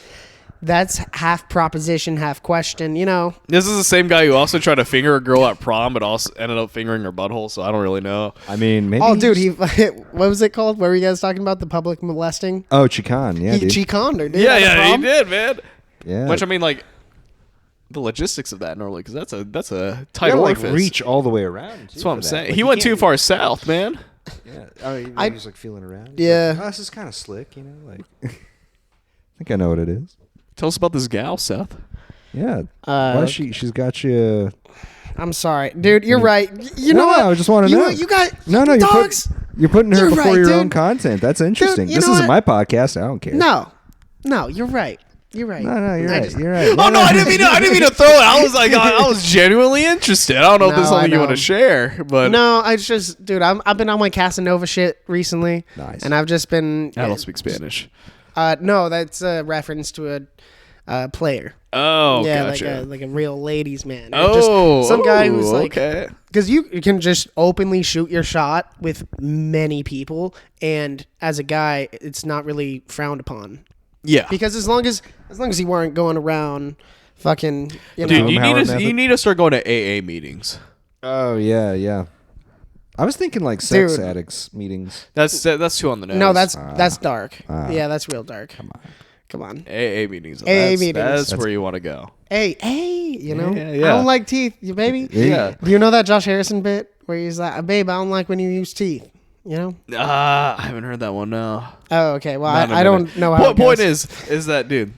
That's half proposition, half question, you know? This is the same guy who also tried to finger a girl at prom, but also ended up fingering her butthole. So I don't really know. I mean, maybe. Oh, dude, what was it called? What were you guys talking about? The public molesting? Oh, Chicane. Yeah, He dude. chicaned her, dude. Yeah, at the he prom. did, man. Yeah. Which I mean, like the logistics of that normally, because that's a tight You gotta, like, orifice. reach all the way around. That's what I'm saying. He went too far south, man. Yeah. Oh, he I- was like feeling around. Yeah. Like, oh, this is kind of slick, you know. Like, I think I know what it is. Tell us about this gal, Seth. Yeah. Why she's got you. I'm sorry. Dude, you're right. You know No, what? I just wanna know. You got No, dogs. You're putting her You're before right, your dude. own content. That's interesting. you This know isn't what? my podcast. I don't care. No, you're right. You're right. No, you're I right. just- You're right. Oh no, I didn't mean to throw it. I was like, I was genuinely interested. I don't know if this is No, I something you know. want to share, but No, I just, dude, I've been on my Casanova shit recently. Nice. And I've just been. I don't speak Spanish. No, that's a reference to a player. Oh, Yeah, gotcha. like a real ladies man. Or Oh, just some guy who's like, okay. because you can just openly shoot your shot with many people, and as a guy, it's not really frowned upon. Yeah. Because as long as you weren't going around fucking, you Dude, know. you need to start going to AA meetings. Oh yeah. I was thinking like sex addicts meetings. That's too on the nose. No, that's dark. Yeah, that's real dark. Come on. AA meetings. AA meetings. That's where you want to go. Hey, you know. Yeah. I don't like teeth, you baby. Yeah. Do you know that Josh Harrison bit where he's like, "Babe, I don't like when you use teeth." You know? I haven't heard that one. No. Oh, okay. Well, I don't know how. What point is that, dude?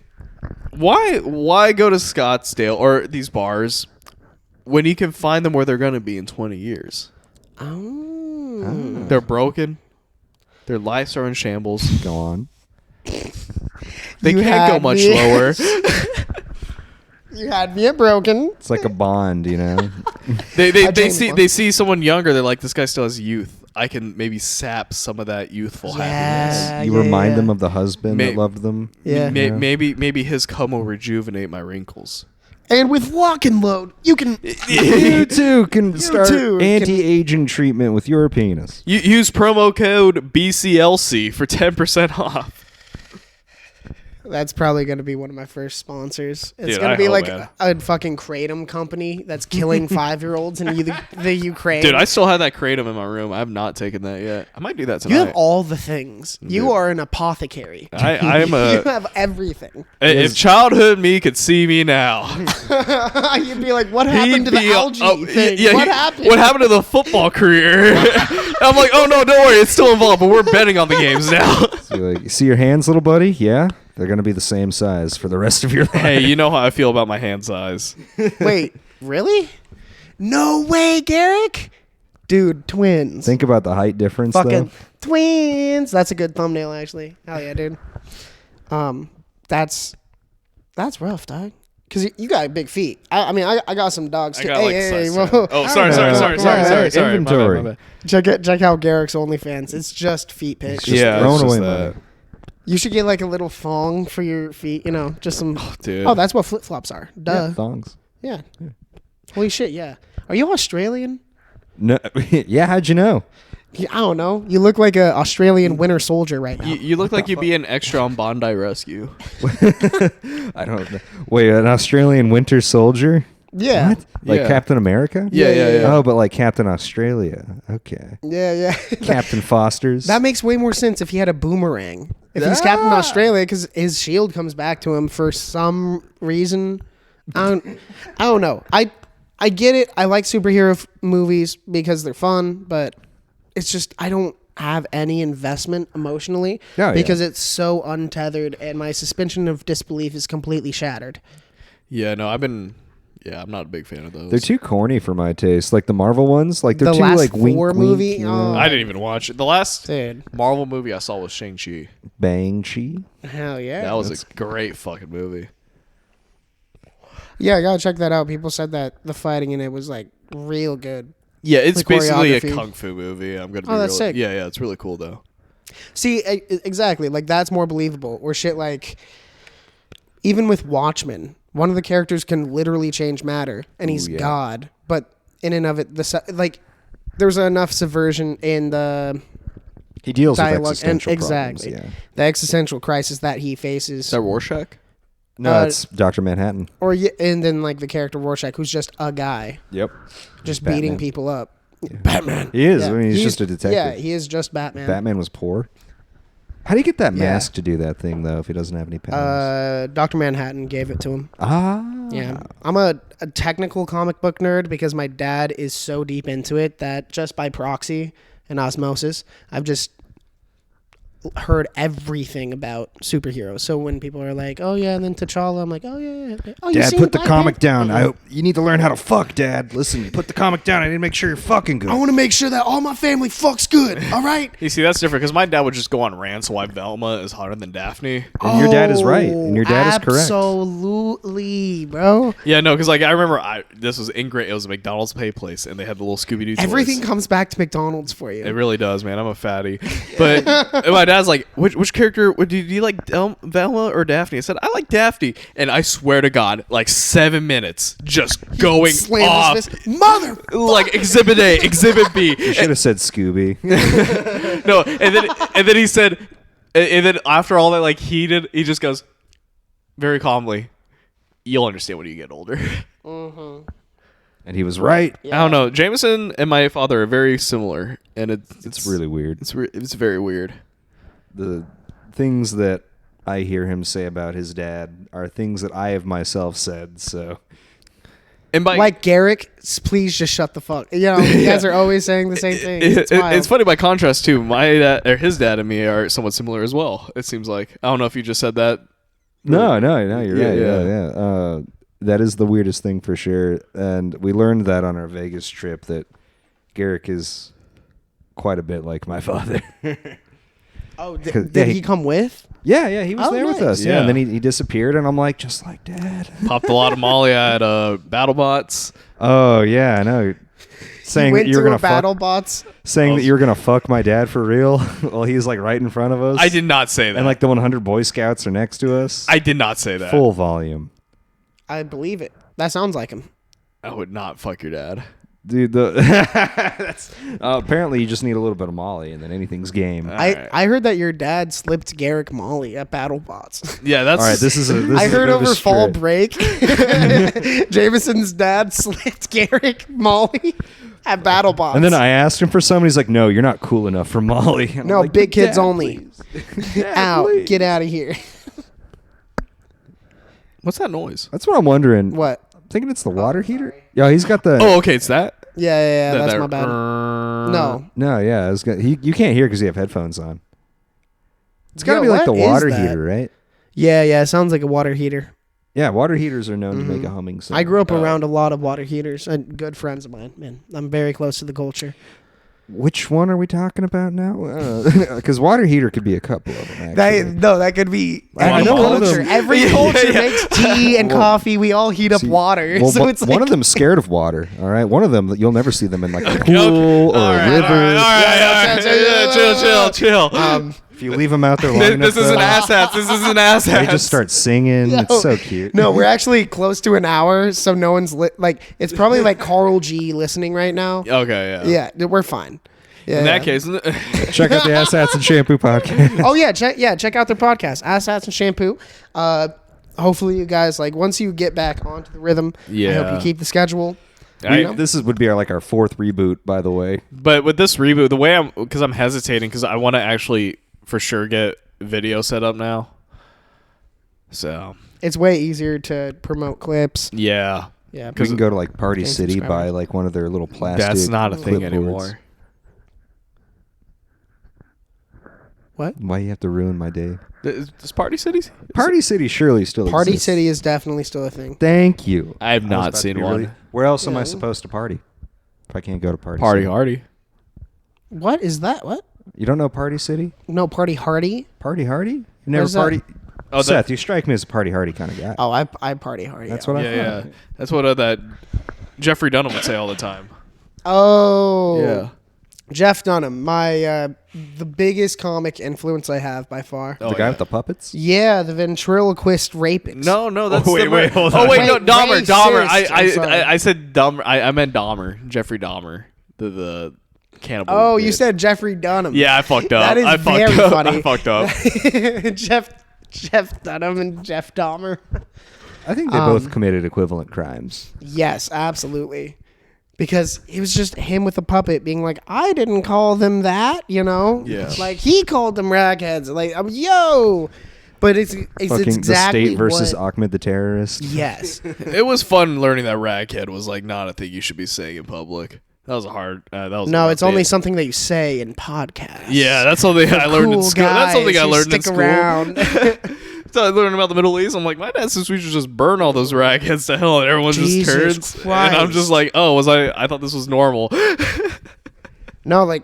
Why go to Scottsdale or these bars when you can find them where they're gonna be in 20 years? Oh. They're broken. Their lives are in shambles. Go on. They can't go much lower. You had me at broken. It's like a bond, you know. They see someone younger. They're like, this guy still has youth. I can maybe sap some of that youthful happiness. You remind them of the husband that loved them. Yeah. Maybe his cum will rejuvenate my wrinkles. And with Lock and Load, you can. You too can start anti-aging treatment with your penis. You use promo code BCLC for 10% off. That's probably going to be one of my first sponsors. It's Dude, going to be hope, like man. a fucking kratom company that's killing 5-year-olds in the Ukraine. Dude, I still have that kratom in my room. I have not taken that yet. I might do that tonight. You have all the things. You are an apothecary. I am You have everything. If childhood me could see me now, You'd be like, what happened to the algae thing? yeah, what happened? What happened to the football career? I'm like, oh no, don't worry, it's still involved, but we're betting on the games now. So you're like, you see your hands, little buddy? Yeah, they're gonna be the same size for the rest of your life. Hey, you know how I feel about my hand size. Wait, really? No way, Garrick? Dude, twins. Think about the height difference, Fucking though. twins. That's a good thumbnail, actually. Hell yeah, dude. That's rough, dog. Cause you got big feet. I mean, I got some dogs too. I got like size 10. whoa. Oh, sorry. Inventory. My bad. Check out Garrick's OnlyFans. It's just feet pics. Just Yeah, throwing it's just away that. money. You should get like a little thong for your feet. You know, just some. Dude. Oh, that's what flip flops are. Duh. Yeah, thongs. Yeah. Holy shit. Yeah. Are you Australian? No, yeah. How'd you know? Yeah, I don't know. You look like an Australian winter soldier right now. You look like you'd be an extra on Bondi Rescue. I don't know. Wait, an Australian winter soldier? Yeah. What? Like Yeah. Captain America? Yeah. Oh, but like Captain Australia. Okay. Yeah. Captain Foster's. That makes way more sense if he had a boomerang. If he's Captain Australia, because his shield comes back to him for some reason. I don't know. I get it. I like superhero movies because they're fun, but it's just I don't have any investment emotionally because it's so untethered, and my suspension of disbelief is completely shattered. Yeah, no, I'm not a big fan of those. They're too corny for my taste. Like the Marvel ones, like they're The too last like wink, Thor wink, movie? you know. Oh. I didn't even watch it. The last Dude. Marvel movie I saw was Shang-Chi. Bang-Chi. Hell yeah. That was a great fucking movie. Yeah, I gotta check that out. People said that the fighting in it was like real good. Yeah, it's The basically a choreography. kung fu movie. I'm gonna be that's real. sick. Yeah, it's really cool though. See, exactly. Like that's more believable. Or shit like, even with Watchmen, one of the characters can literally change matter, and he's yeah. God. But in and of it, like there's enough subversion in the He deals with dialogue existential and problems. exactly Yeah. the existential crisis that he faces. Is that Rorschach? No, it's Dr. Manhattan. And then like the character Rorschach, who's just a guy, Yep. just Batman. beating people up. Batman. He is. Yeah. I mean, he's just a detective. Yeah, he is just Batman. Batman was poor. How do you get that Yeah. mask to do that thing though if he doesn't have any powers? Dr. Manhattan gave it to him. Yeah. I'm a technical comic book nerd because my dad is so deep into it that just by proxy and osmosis, I've just heard everything about superheroes. So when people are like, "Oh yeah," and then T'Challa, I'm like, "Oh yeah." Oh, you Dad, seen put the Black comic Panther? down. You need to learn how to fuck, Dad. Listen, put the comic down. I need to make sure you're fucking good. I want to make sure that all my family fucks good. All right. You see, that's different because my dad would just go on rants why Velma is hotter than Daphne. And your dad is right. And your dad is correct. Absolutely, bro. Yeah, no, because like I remember this was in It was a McDonald's pay place, and they had the little Scooby Doo. Everything comes back to McDonald's for you. It really does, man. I'm a fatty. But my dad's like, which character, do you like Velma or Daphne? I said, I like Daphne. And I swear to God, like 7 minutes just going Slammed off. his fist. Mother. Like Exhibit A, Exhibit B. You should have said Scooby. No, and then he said, And then after all that, like he just goes very calmly, "You'll understand when you get older." Mm-hmm. And he was right. I don't know. Jameson and my father are very similar, and It's really weird. It's very weird. The things that I hear him say about his dad are things that I have myself said. So, And by Like Garrick, please just shut the fuck. You know, you guys are always saying the same thing. It's funny by contrast too. My dad, or his dad and me are somewhat similar as well. It seems like I don't know if you just said that. no, you're right. Yeah. Yeah. That is the weirdest thing for sure. And we learned that on our Vegas trip that Garrick is quite a bit like my father. Oh, 'Cause- did he come with? Yeah, he was Oh, there with nice. us. Yeah, and Yeah. then he disappeared, and I'm like, just like Dad. Popped a lot of Molly at BattleBots. Oh yeah, I know. Saying Went that you were to gonna a battle bots. saying that you were gonna fuck my dad for real while he's like right in front of us. I did not say that. And like the 100 Boy Scouts are next to us. I did not say that. Full volume, I believe it. That sounds like him. I would not fuck your dad. dude. Apparently, you just need a little bit of Molly, and then anything's game. Alright. I heard that your dad slipped Garrick Molly at battle bots. Yeah, that's All right, this is a. This I is a heard bit of a over fall stretch. break, Jameson's dad slipped Garrick Molly at battle bots. And then I asked him for some, and he's like, "No, you're not cool enough for Molly." And I'm No, like, big kids "Dad, only. please." Dad, out, please. get out of here. what's that noise? That's what I'm wondering. What? I'm thinking it's the water heater. Yeah, he's got the. Oh, okay, it's that. Yeah, That- that's that- my bad. No. No, yeah, I was gonna, you can't hear because you have headphones on. It's got to Yeah, be like the what is water that? heater, right? Yeah, it sounds like a water heater. Yeah, water heaters are known to make a humming sound. I grew up around a lot of water heaters and good friends of mine. Man, I'm very close to the culture. Which one are we talking about now? Because water heater could be a couple of them. Actually. That could be I any know one of culture. them- Every Yeah, culture yeah. makes tea and coffee. We all heat up See, water. well, So it's like one of them's scared of water. All right, one of them you'll never see them in like a Okay. pool or All a right, river. Chill. If you leave them out there long enough, This is an though, asshat. This is an asshat. they just start singing. It's so cute. No, we're actually close to an hour, so no one's like. It's probably like Carl G listening right now. Okay, yeah. Yeah, we're fine. Yeah, In that yeah. case, Check out the Ass Hats and Shampoo podcast. Oh yeah, check out their podcast, Ass Hats and Shampoo. Hopefully you guys like once you get back onto the rhythm. I hope Yeah. you keep the schedule. Would be our fourth reboot, by the way. but with this reboot, the way I'm hesitating because I want to actually for sure get video set up now. So It's way easier to promote clips. yeah, Yeah, We can go to like Party Gain City, subscribers. buy like one of their little plastic. that's not a thing clipboards. anymore. What? Why you have to ruin my day? Does Party Cities? Party City surely still Party exists. City is definitely still a thing. Thank you. I have was not about to seen be one. really- Where else am Yeah. I supposed to party if I can't go to Party Party City? Hardy. What is that? What? You don't know Party City? No, Party Hardy. Party Hardy? You never Where's that? party? Oh, Seth, you strike me as a Party Hardy kind of guy. Oh, I Party Hardy. That's yeah. what I Yeah, thought. yeah. That's what that Jeffrey Dunham would say all the time. Oh, Yeah. Jeff Dunham, my the biggest comic influence I have by far. Oh, The guy yeah. with the puppets? Yeah, the ventriloquist rapist. No, that's Oh, wait, the wait, hold on. Oh wait, no, Dahmer. Racist. I'm I sorry. said Dahmer. I meant Dahmer. Jeffrey Dahmer, the cannibal. Oh, you dude. said Jeffrey Dunham. Yeah, I fucked up. That is I fucked very up. funny. I fucked up. Jeff Dunham and Jeff Dahmer. I think they both committed equivalent crimes. Yes, absolutely. Because it was just him with a puppet being like, I didn't call them that, you know? Yeah. Like, he called them ragheads. Like, yo! But it's Fucking exactly the state versus what, Ahmed the terrorist. Yes. It was fun learning that raghead was like not a thing you should be saying in public. That was a hard. That was a No, hard it's only bit. something that you say in podcasts. Yeah, that's something I learned in Cool school. That's something guys I who learned in stick school. around. So I learned about the Middle East. I'm like, my dad says we should just burn all those ragheads to hell, and everyone Jesus just turns. Christ. And I'm just like, oh, was I thought this was normal. No, like,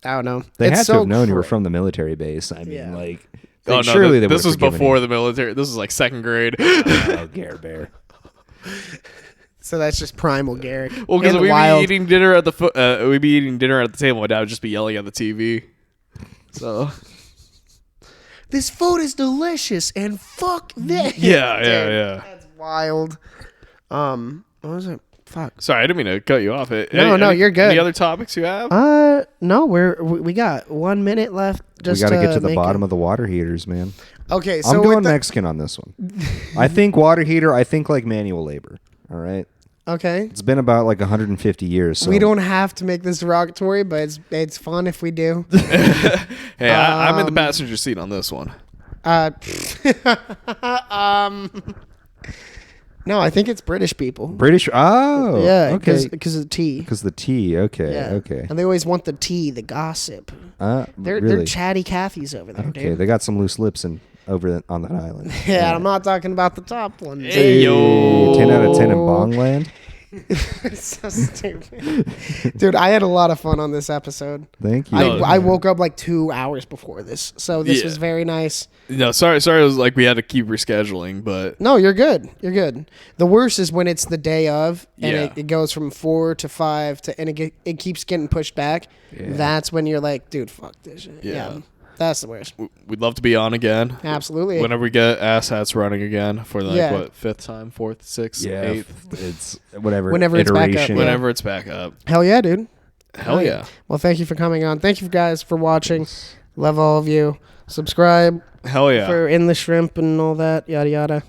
I don't know. They It's had so to have known you were cr- from the military base. I mean, Yeah. like, Oh no, surely they this would was have forgiven before you. the military. This was like second grade. Oh, Gare Bear. So that's just primal Garrick. Well, because In the we'd wild. be eating dinner at the we'd be eating dinner at the table. My dad would just be yelling at the TV. So This food is delicious and fuck this. yeah, Dude, yeah. That's wild. What was it? Fuck. Sorry, I didn't mean to cut you off. No, you're good. Any other topics you have? No, we got 1 minute left. We got to get to the bottom of the water heaters, man. Okay, so I'm going Mexican on this one. I think water heater. I think like manual labor. All right. Okay. It's been about like 150 years. So. We don't have to make this derogatory, but it's fun if we do. Hey, I'm in the passenger seat on this one. No, I think it's British people. British. Oh, Yeah, okay. because of tea. Because the tea. Okay, Yeah. okay. And they always want the tea, the gossip. They're really? chatty Cathys over there, Okay, dude. they got some loose lips on that island. Yeah, I'm not talking about the top ones. Hey, yo. 10 out of 10 in Bongland. It's so stupid. Dude, I had a lot of fun on this episode. Thank you. I woke up like 2 hours before this, so this was very nice. No, sorry. It was like we had to keep rescheduling, but No, you're good. You're good. The worst is when it's the day of and Yeah. it goes from 4 to 5 and it keeps getting pushed back. Yeah. That's when you're like, dude, fuck this shit. Yeah. That's the worst. we'd love to be on again. Absolutely. Whenever we get ass hats running again for like Yeah. what, 5th time, 4th, 6th, yeah, 8th, it's whatever. Whenever it's back up, iteration. yeah. whenever it's back up. Hell yeah, dude. Hell yeah. Well, thank you for coming on. Thank you guys for watching. Love all of you. Subscribe Hell yeah. for In the Shrimp and all that, yada yada.